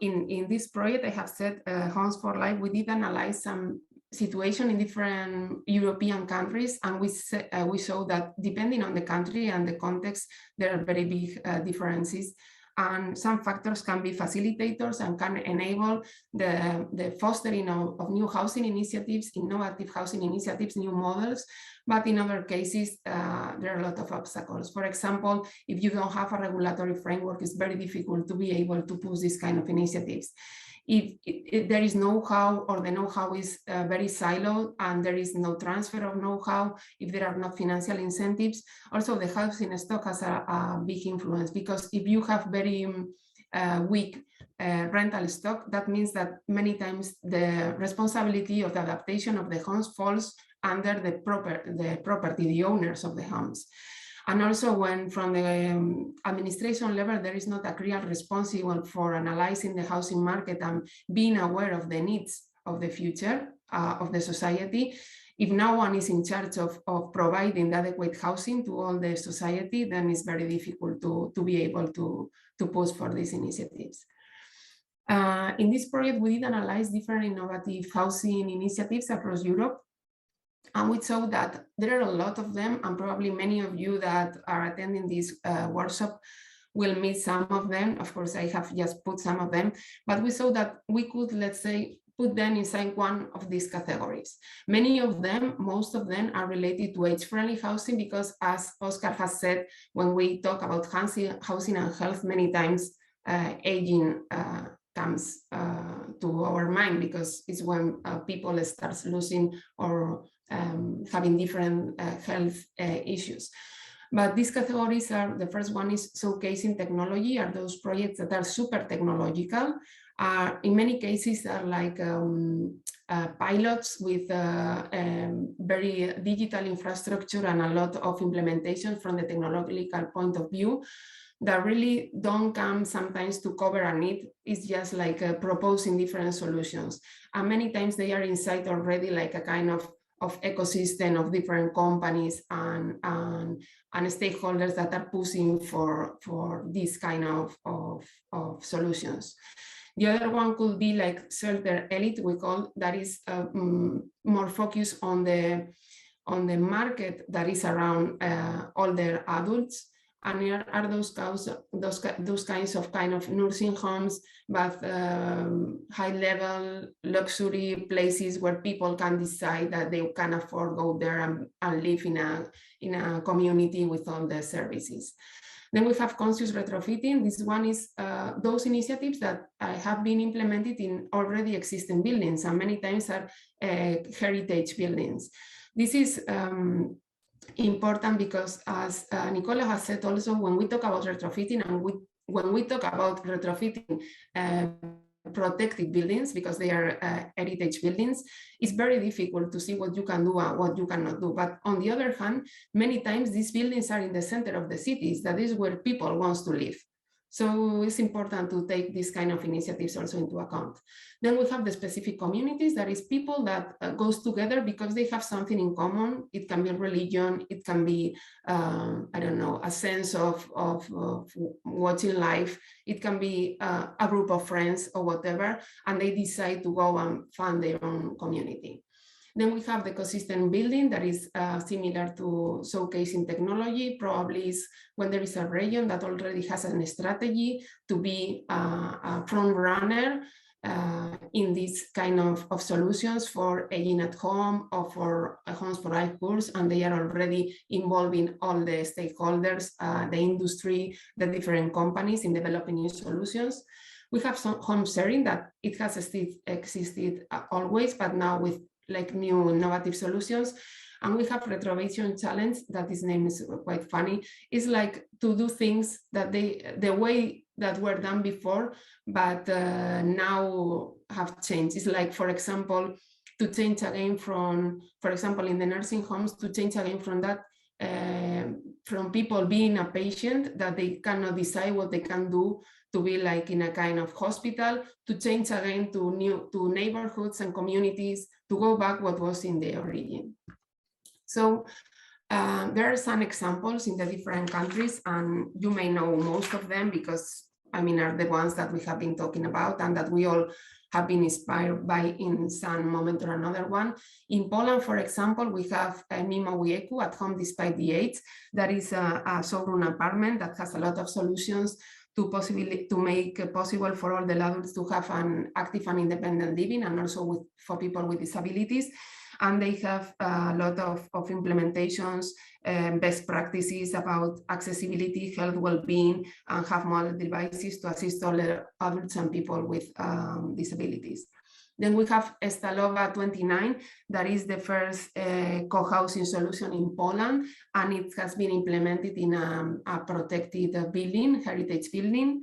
in this project, I have said Homes for Life, we did analyze some situation in different European countries, and we saw that depending on the country and the context, there are very big differences. And some factors can be facilitators and can enable the fostering of new housing initiatives, innovative housing initiatives, new models. But in other cases, there are a lot of obstacles. For example, if you don't have a regulatory framework, it's very difficult to be able to push these kind of initiatives. If there is know-how, or the know-how is very siloed and there is no transfer of know-how, if there are not financial incentives, also the housing stock has a big influence, because if you have very weak rental stock, that means that many times the responsibility of the adaptation of the homes falls under the property, the owners of the homes. And also, when from the administration level, there is not a clear responsible for analyzing the housing market and being aware of the needs of the future of the society. If no one is in charge of providing adequate housing to all the society, then it's very difficult to be able to push for these initiatives. In this project, we did analyze different innovative housing initiatives across Europe. And we saw that there are a lot of them, and probably many of you that are attending this workshop will meet some of them. Of course, I have just put some of them, but we saw that we could, let's say, put them inside one of these categories. Many of them, most of them, are related to age-friendly housing, because as Oscar has said, when we talk about housing and health, many times aging comes to our mind, because it's when people start losing or having different health issues. But these categories are, the first one is showcasing technology, are those projects that are super technological, in many cases are like pilots with very digital infrastructure and a lot of implementation from the technological point of view that really don't come sometimes to cover a need. It's just like proposing different solutions. And many times they are inside already like a kind of ecosystem of different companies and stakeholders that are pushing for this kind of solutions. The other one could be like shelter elite, we call, that is more focused on the market that is around older adults. And here are those kinds of nursing homes, but high level luxury places where people can decide that they can afford go there and live in a community with all the services. Then we have conscious retrofitting. This one is those initiatives that have been implemented in already existing buildings, and many times are heritage buildings. This is important because, as Nicola has said also, when we talk about retrofitting and when we talk about retrofitting protected buildings, because they are heritage buildings, it's very difficult to see what you can do and what you cannot do. But on the other hand, many times these buildings are in the center of the cities. That is where people want to live. So it's important to take these kind of initiatives also into account. Then we have the specific communities, that is people that goes together because they have something in common. It can be religion, it can be, I don't know, a sense of watching life. It can be a group of friends or whatever, and they decide to go and fund their own community. Then we have the ecosystem building that is similar to showcasing technology. Probably is when there is a region that already has a strategy to be a front runner in these kind of solutions for aging at home or for homes for life course, and they are already involving all the stakeholders, the industry, the different companies in developing new solutions. We have some home sharing that it has existed always, but now with like new innovative solutions. And we have Retrofitting Challenge, that his name is quite funny. It's like to do things that the way that were done before, but now have changed. It's like, for example, to change again from, for example, in the nursing homes, to change again from that, from people being a patient that they cannot decide what they can do to be like in a kind of hospital, to change again to neighborhoods and communities, to go back what was in the origin. So there are some examples in the different countries, and you may know most of them because, I mean, are the ones that we have been talking about and that we all have been inspired by in some moment or another one. In Poland, for example, we have Mimo Wieku, At Home Despite the Age. That is a showroom apartment that has a lot of solutions to make it possible for all the adults to have an active and independent living, and also for people with disabilities. And they have a lot of implementations, best practices about accessibility, health, well-being, and have mobile devices to assist all the adults and people with disabilities. Then we have Stalowa 29, that is the first co-housing solution in Poland, and it has been implemented in a protected building, heritage building.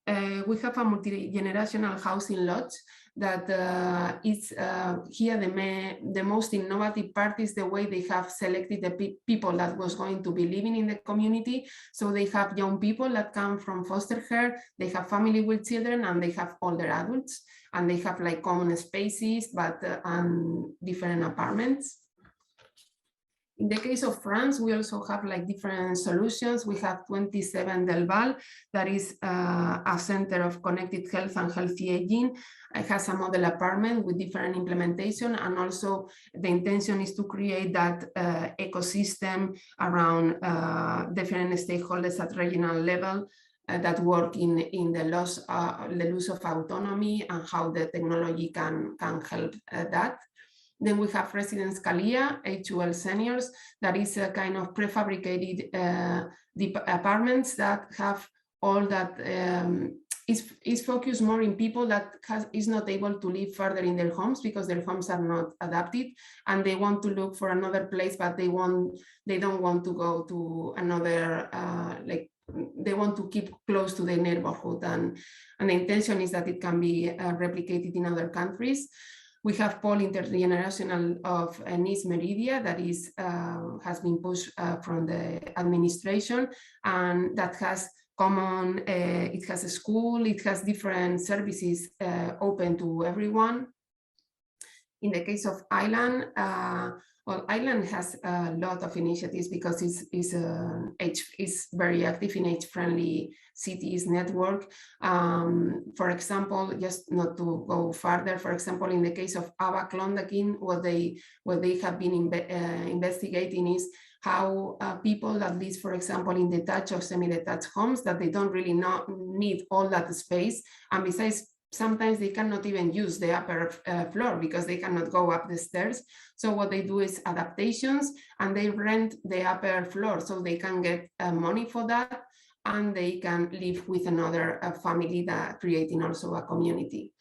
We have a multi-generational housing lot that is here the most innovative part is the way they have selected the people that was going to be living in the community. So they have young people that come from foster care, they have family with children, and they have older adults, and they have like common spaces, but different apartments. In the case of France, we also have like different solutions. We have 27 Del Val, that is a center of connected health and healthy aging. It has a model apartment with different implementation, and also the intention is to create that ecosystem around different stakeholders at regional level that work in the loss of autonomy and how the technology can help that. Then we have Residence Kalia, HUL Seniors, that is a kind of prefabricated apartments that have all that is focused more in people that is not able to live further in their homes because their homes are not adapted, and they want to look for another place, but they don't want to go to another like they want to keep close to the neighborhood, and the intention is that it can be replicated in other countries. We have Pole Intergenerational of Nice Meridia that is has been pushed from the administration, and that has common, it has a school, it has different services open to everyone. In the case of Ireland, well, Ireland has a lot of initiatives because it's very active in age-friendly cities network. For example, just not to go further, for example, in the case of Ava Clondakin, what they have been investigating is how people that live, for example, in detached or semi-detached homes, that they don't really need all that space, and besides, sometimes they cannot even use the upper floor because they cannot go up the stairs. So what they do is adaptations, and they rent the upper floor so they can get money for that, and they can live with another family, that creating also a community.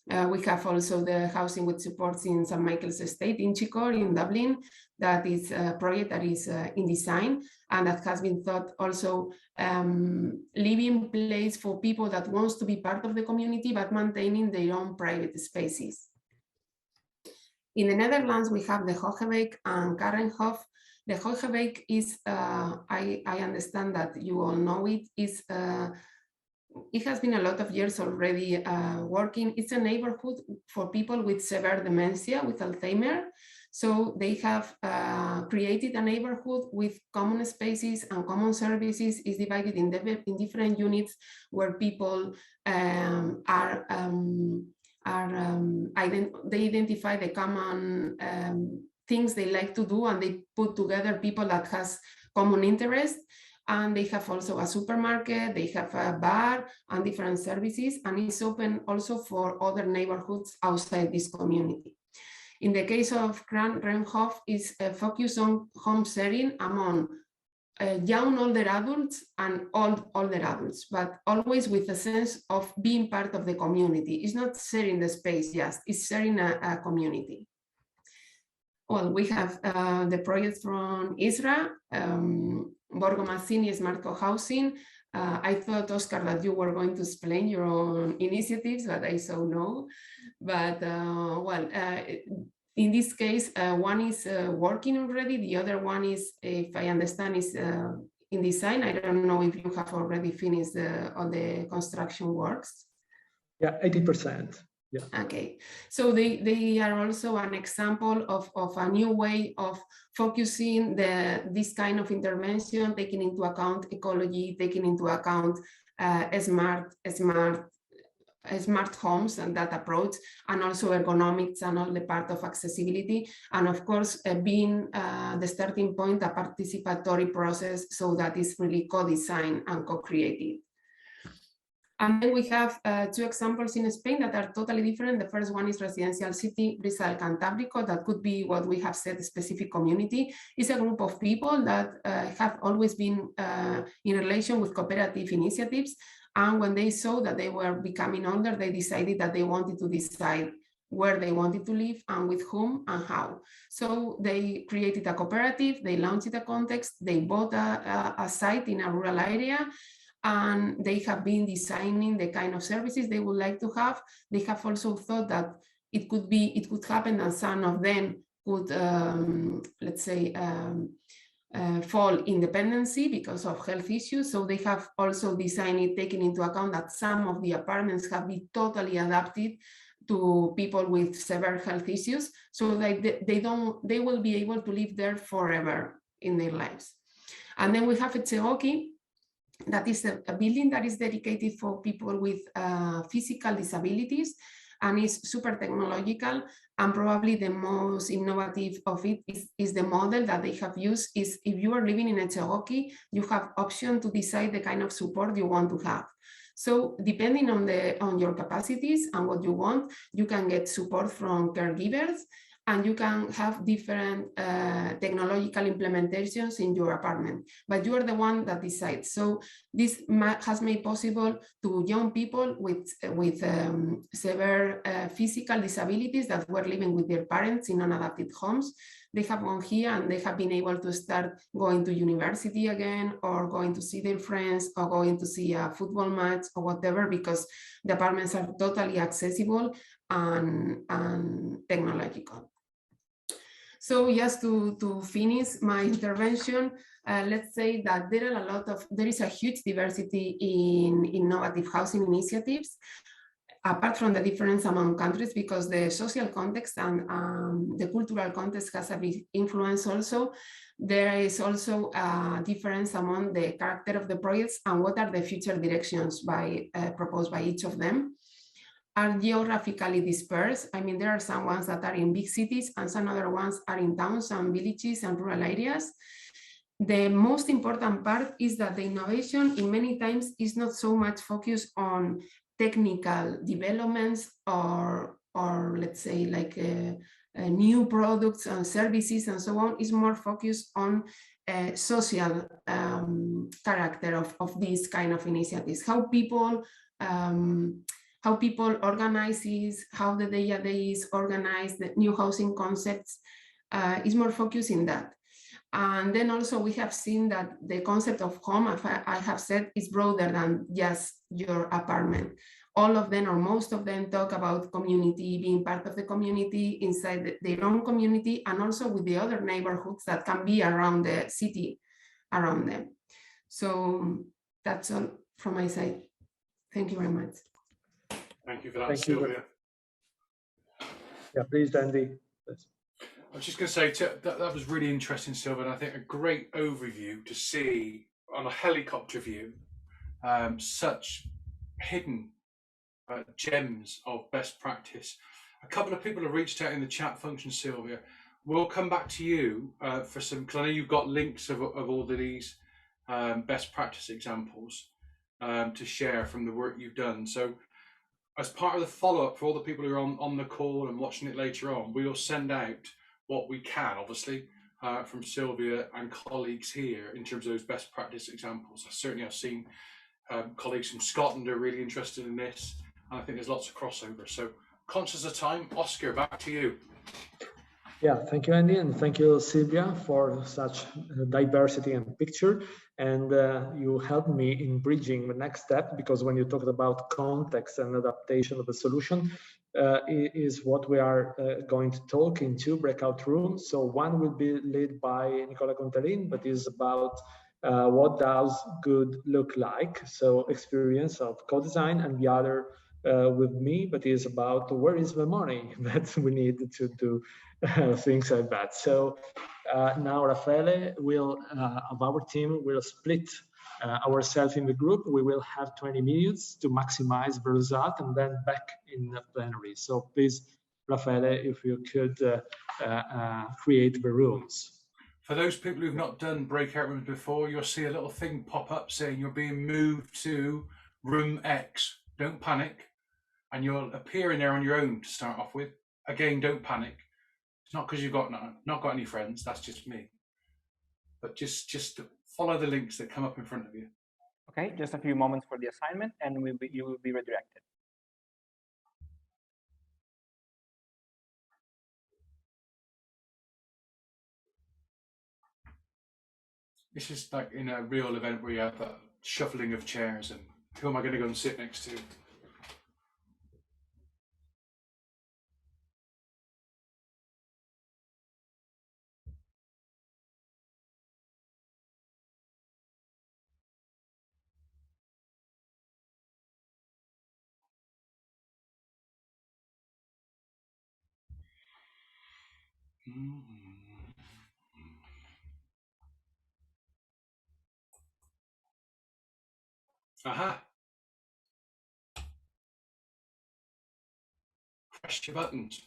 We have also the housing with supports in St. Michael's Estate in Chicore in Dublin. That is a project that is in design, and that has been thought also living place for people that wants to be part of the community but maintaining their own private spaces. In the Netherlands, we have the Hoogebeek and Karenhof. The Hoogebeek is, I understand that you all know it, is it has been a lot of years already working. It's a neighborhood for people with severe dementia, with Alzheimer. So they have created a neighborhood with common spaces and common services. Is divided in different units where people they identify the common things they like to do, and they put together people that has common interest. And they have also a supermarket, they have a bar and different services, and it's open also for other neighborhoods outside this community. In the case of Kranrenhof, is a focus on home sharing among young older adults and old older adults, but always with a sense of being part of the community. It's not sharing the space, just it's sharing a community. Well, we have the projects from Israel, Borgo Mazzini Smart Co-housing. I thought, Oscar, that you were going to explain your own initiatives, but I saw no. But well, in this case, one is working already. The other one is, if I understand, is in design. I don't know if you have already finished all the construction works. Yeah, 80%. Yeah. Okay, so they are also an example of a new way of focusing this kind of intervention, taking into account ecology, taking into account smart homes and that approach, and also ergonomics and all the part of accessibility, and of course being the starting point, a participatory process, so that is really co-designed and co-created. And then we have two examples in Spain that are totally different. The first one is Residential City Bristol Cantábrico. That could be what we have said, a specific community. It's a group of people that have always been in relation with cooperative initiatives. And when they saw that they were becoming older, they decided that they wanted to decide where they wanted to live and with whom and how. So they created a cooperative, they launched a context, they bought a site in a rural area, and they have been designing the kind of services they would like to have. They have also thought that it could happen that some of them could, let's say, fall in dependency because of health issues. So they have also designed it, taking into account that some of the apartments have been totally adapted to people with severe health issues, so that they will be able to live there forever in their lives. And then we have Etxegoki. That is a building that is dedicated for people with physical disabilities, and is super technological. And probably the most innovative of it is the model that they have used. Is if you are living in Etxegoki, you have option to decide the kind of support you want to have. So depending on your capacities and what you want, you can get support from caregivers, and you can have different technological implementations in your apartment, but you are the one that decides. So this has made possible to young people with severe physical disabilities that were living with their parents in unadapted homes. They have gone here and they have been able to start going to university again, or going to see their friends, or going to see a football match or whatever, because the apartments are totally accessible and technological. So just to finish my intervention, let's say that there is a huge diversity in innovative housing initiatives, apart from the difference among countries, because the social context and the cultural context has a big influence also. There is also a difference among the character of the projects and what are the future directions proposed by each of them. Are geographically dispersed. I mean, there are some ones that are in big cities and some other ones are in towns and villages and rural areas. The most important part is that the innovation in many times is not so much focused on technical developments or let's say like new products and services and so on. Is more focused on social character of these kind of initiatives, how people organizes, how the day-to-day is organized, the new housing concepts is more focused in that. And then also we have seen that the concept of home, as I have said, is broader than just your apartment. All of them or most of them talk about community, being part of the community inside their own community, and also with the other neighborhoods that can be around the city around them. So that's all from my side. Thank you very much. Thank you for that, Thank Sylvia. You. Yeah, please, Andy. I was just going to say that was really interesting, Sylvia, and I think a great overview to see on a helicopter view such hidden gems of best practice. A couple of people have reached out in the chat function, Sylvia. We'll come back to you for some, because I know you've got links of all of these best practice examples to share from the work you've done. So as part of the follow-up for all the people who are on the call and watching it later on, we will send out what we can, obviously, from Sylvia and colleagues here in terms of those best practice examples. Certainly I've seen colleagues from Scotland are really interested in this, and I think there's lots of crossover. So conscious of time, Oscar, back to you. Yeah, thank you, Andy, and thank you, Sylvia, for such diversity and picture. And you helped me in bridging the next step, because when you talked about context and adaptation of the solution, is what we are going to talk in two breakout rooms. So one will be led by Nicola Conterin, but is about what does good look like, so experience of co-design, and the other with me, but is about where is the money that we need to do things like that. So now Raffaele will, of our team, will split ourselves in the group. We will have 20 minutes to maximize the result, and then back in the plenary. So please, Raffaele, if you could create the rooms. For those people who've not done breakout rooms before, you'll see a little thing pop up saying you're being moved to room X. Don't panic. And you'll appear in there on your own to start off with. Again, don't panic. It's not because you've not got any friends, that's just me. But just follow the links that come up in front of you. Okay, just a few moments for the assignment, and you will be redirected. This is like in a real event where you have that shuffling of chairs and who am I going to go and sit next to? Aha! Press your buttons.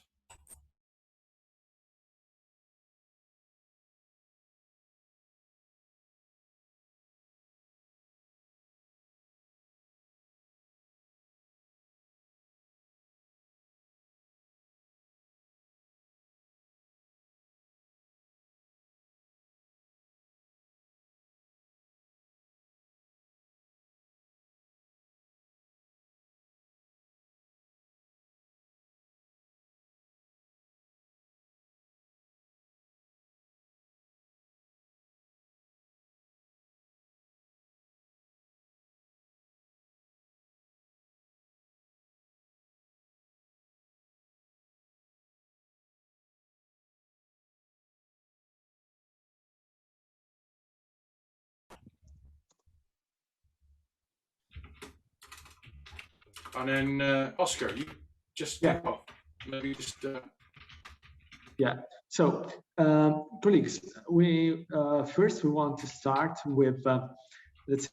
And then Oscar, you just kick off. Maybe just. Yeah. So, colleagues, we first we want to start with let's.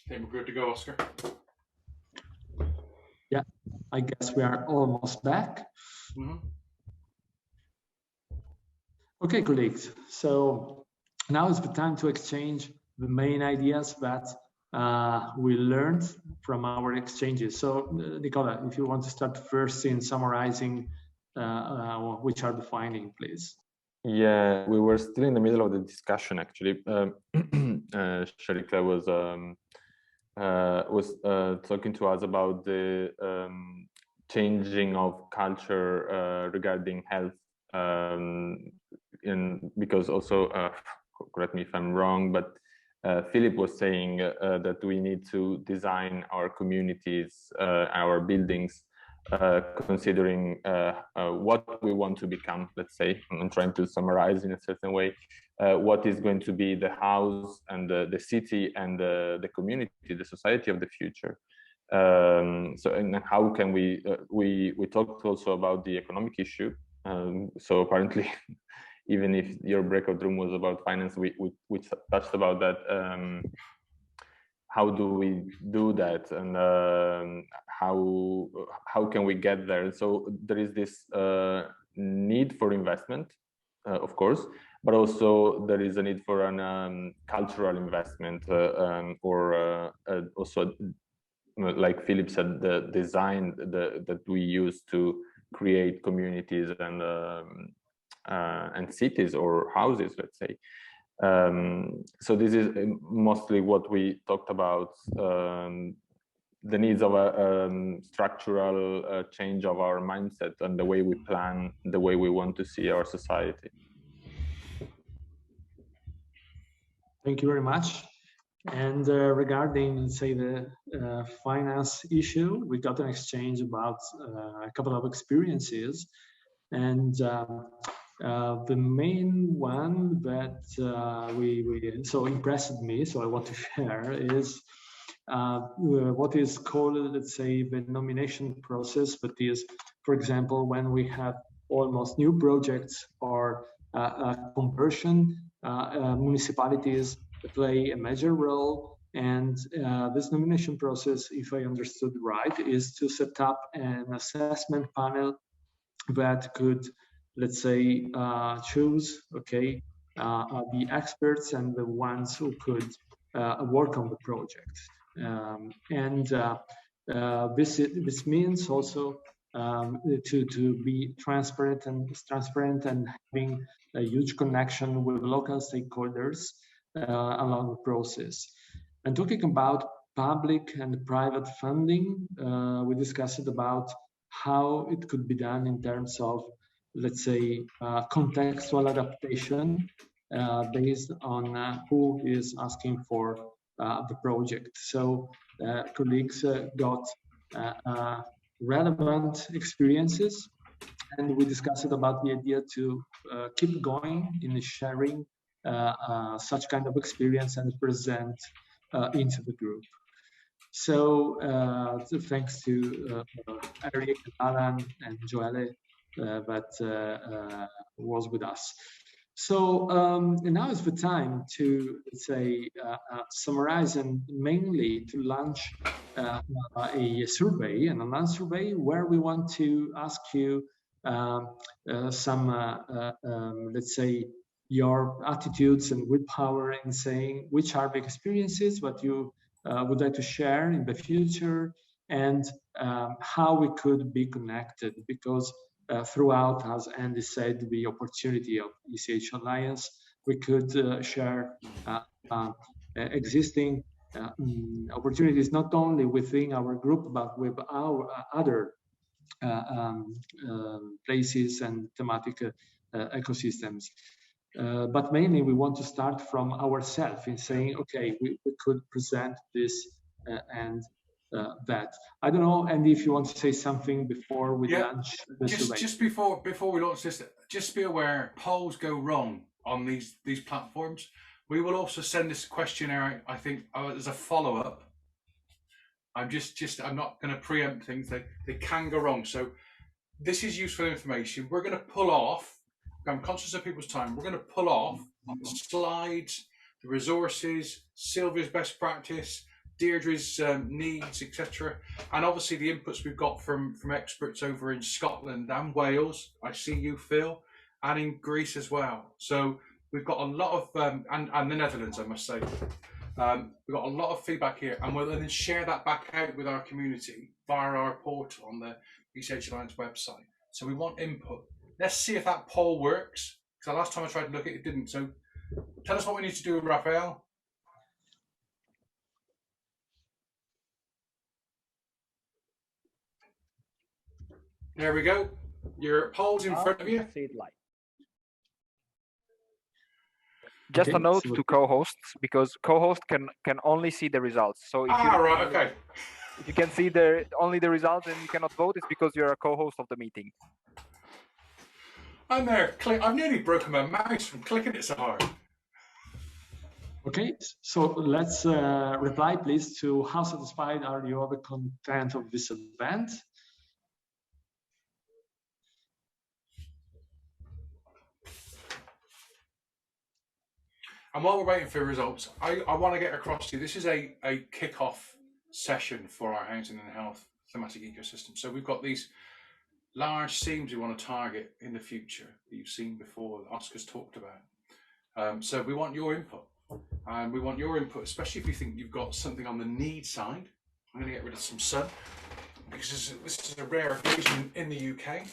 I think we're good to go, Oscar. Yeah, I guess we are almost back. Okay, colleagues. So now is the time to exchange the main ideas that we learned from our exchanges. So, Nicola, if you want to start first in summarizing which are the findings, please. Yeah, we were still in the middle of the discussion, actually. Sharika was talking to us about the changing of culture regarding health, because also, correct me if I'm wrong, but Philip was saying that we need to design our communities, our buildings, considering what we want to become, let's say. I'm trying to summarize in a certain way what is going to be the house and the city and the community, the society of the future. So, and how can we talked also about the economic issue. So apparently, even if your breakout room was about finance, we touched about that. How do we do that, and how can we get there? So there is this need for investment, of course, but also there is a need for an cultural investment, or also, like Philip said, the design that we use to create communities and cities or houses, let's say. So this is mostly what we talked about, the needs of a structural change of our mindset and the way we plan, the way we want to see our society. Thank you very much. And regarding, say, the finance issue, we got an exchange about a couple of experiences. And the main one that so impressed me, so I want to share, is what is called, let's say, the nomination process. That is, for example, when we have almost new projects or conversion, municipalities play a major role. And this nomination process, if I understood right, is to set up an assessment panel that could, let's say, choose, okay, the experts and the ones who could work on the project. This means also to be transparent and having a huge connection with local stakeholders along the process. And talking about public and private funding, we discussed about how it could be done in terms of, let's say, contextual adaptation based on who is asking for the project. So colleagues got relevant experiences, and we discussed about the idea to keep going in sharing such kind of experience and present into the group. So thanks to Eric, Alan, and Joelle that was with us. So and now is the time to, let's say, summarize and mainly to launch a survey, an online survey, where we want to ask you some, let's say, your attitudes and willpower in saying which are the experiences what you would like to share in the future, and how we could be connected, because throughout, as Andy said, the opportunity of ECH Alliance, we could share existing opportunities not only within our group, but with our other places and thematic ecosystems. But mainly we want to start from ourselves in saying, okay, we could present this and that. I don't know, Andy, if you want to say something before we launch the survey. Just before we launch this, just be aware, polls go wrong on these platforms. We will also send this questionnaire out, I think, as a follow-up. I'm not going to preempt things. They can go wrong. So this is useful information. We're going to pull off, I'm conscious of people's time, we're going to pull off the slides, the resources, Sylvia's best practice, Deirdre's needs, etc. And obviously the inputs we've got from experts over in Scotland and Wales. I see you, Phil, and in Greece as well. So we've got a lot of, and the Netherlands, I must say. We've got a lot of feedback here, and we'll then share that back out with our community via our portal on the ECH Alliance website. So we want input. Let's see if that poll works, because the last time I tried to look at it, it didn't. So tell us what we need to do, Raphael. There we go. Your poll's in front of you. See it live. Just a note to co-hosts, because co-hosts can only see the results. So if if you can see only the results and you cannot vote, it's because you're a co-host of the meeting. I'm there. I've nearly broken my mouse from clicking it so hard. Okay, so let's reply, please, to how satisfied are you of the content of this event? And while we're waiting for results, I want to get across to you, this is a kick-off session for our housing and health thematic ecosystem. So we've got these large themes we want to target in the future that you've seen before, that Oscar's talked about. So we want your input. And we want your input, especially if you think you've got something on the need side. I'm going to get rid of some sun, because this is a rare occasion in the UK.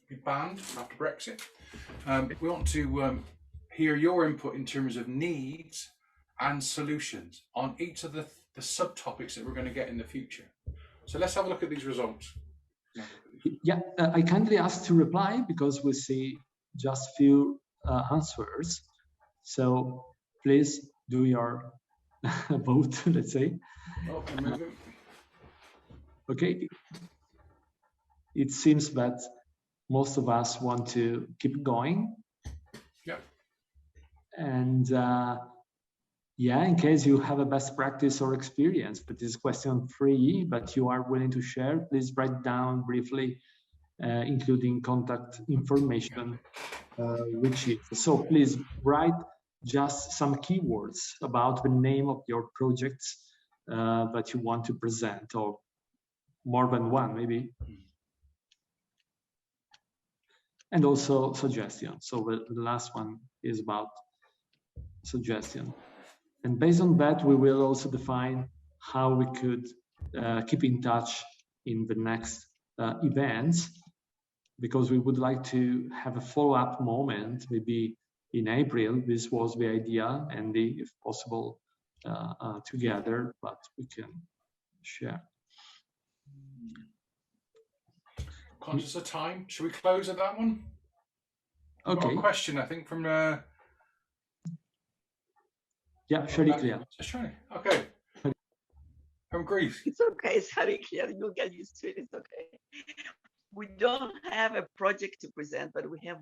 Be banned after Brexit. We want to hear your input in terms of needs and solutions on each of the subtopics that we're going to get in the future. So let's have a look at these results. Yeah, I kindly ask to reply, because we see just few answers. So please do your vote, let's say. Oh, okay. It seems that most of us want to keep going. Yeah. And yeah, in case you have a best practice or experience, but this is question 3, but you are willing to share, please write down briefly, including contact information, which is, so please write just some keywords about the name of your projects that you want to present, or more than one maybe. And also suggestions. So the last one is about suggestion. And based on that, we will also define how we could keep in touch in the next events, because we would like to have a follow-up moment, maybe in April. This was the idea, and if possible, together, but we can share. Conscious of time, should we close at that one? Okay. Got a question, I think, from yeah, Shariklia. Okay. From Greece. It's okay, Shariklia. You'll get used to it. It's okay. We don't have a project to present, but we have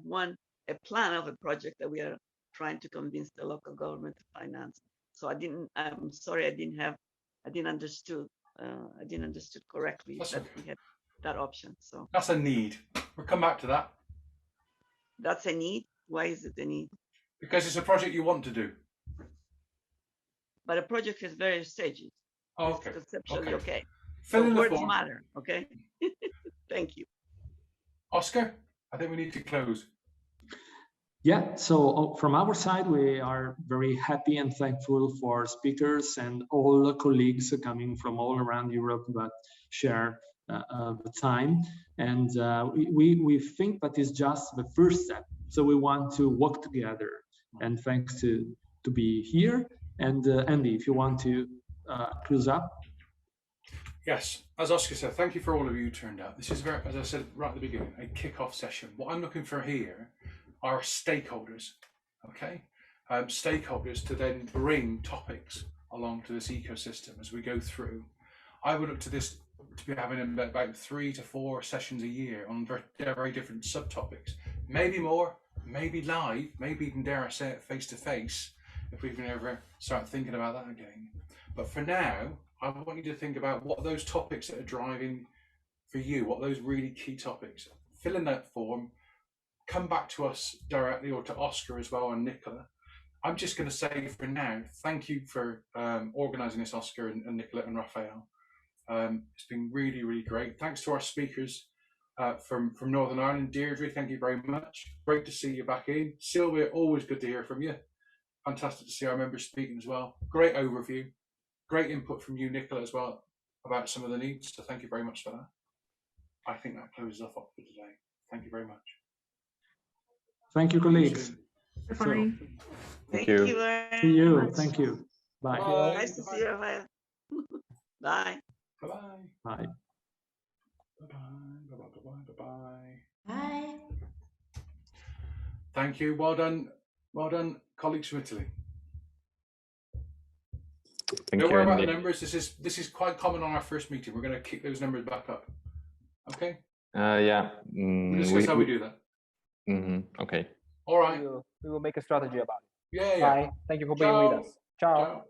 a plan of a project that we are trying to convince the local government to finance. So I'm sorry, I didn't understood correctly. That's that okay. we had that option. So that's a need. We'll come back to that. That's a need. Why is it a need? Because it's a project you want to do. But a project has various stages. Oh, it's okay. conceptually okay. Fill So in the words form. matter. Okay. Thank you. Oscar, I think we need to close. Yeah, so from our side, we are very happy and thankful for speakers and all the colleagues coming from all around Europe that share the time. And we think that is just the first step. So we want to work together. And thanks to be here. And Andy, if you want to close up. Yes, as Oscar said, thank you for all of you who turned out. This is very, as I said right at the beginning, a kick-off session. What I'm looking for here are stakeholders, okay? Stakeholders to then bring topics along to this ecosystem as we go through. I would look to this to be having about 3 to 4 sessions a year on very different subtopics. Maybe more, maybe live, maybe even dare I say it face-to-face, if we can ever start thinking about that again. But for now, I want you to think about what those topics that are driving for you, what those really key topics. Fill in that form, come back to us directly or to Oscar as well and Nicola. I'm just going to say for now, thank you for organising this, Oscar and Nicola and Raphael. It's been really, really great. Thanks to our speakers from Northern Ireland. Deirdre, thank you very much. Great to see you back in. Sylvia, always good to hear from you. Fantastic to see our members speaking as well. Great overview. Great input from you, Nicola, as well, about some of the needs. So thank you very much for that. I think that closes off for today. Thank you very much. Thank you, colleagues. Bye. Thank you very See you. much. Thank you. Bye. Bye. Nice to see you, Rafael. Bye. Bye-bye. Bye. Bye-bye. Bye-bye. Bye-bye. Bye. Thank you. Well done. Well done, colleagues from Italy. Thank Don't you, worry about the Andy. numbers. This is quite common on our first meeting. We're going to kick those numbers back up. Okay? Yeah. We'll discuss how we do that. Okay. All right. We will make a strategy about it. Yeah. Bye. Thank you for being with us. Ciao. Ciao.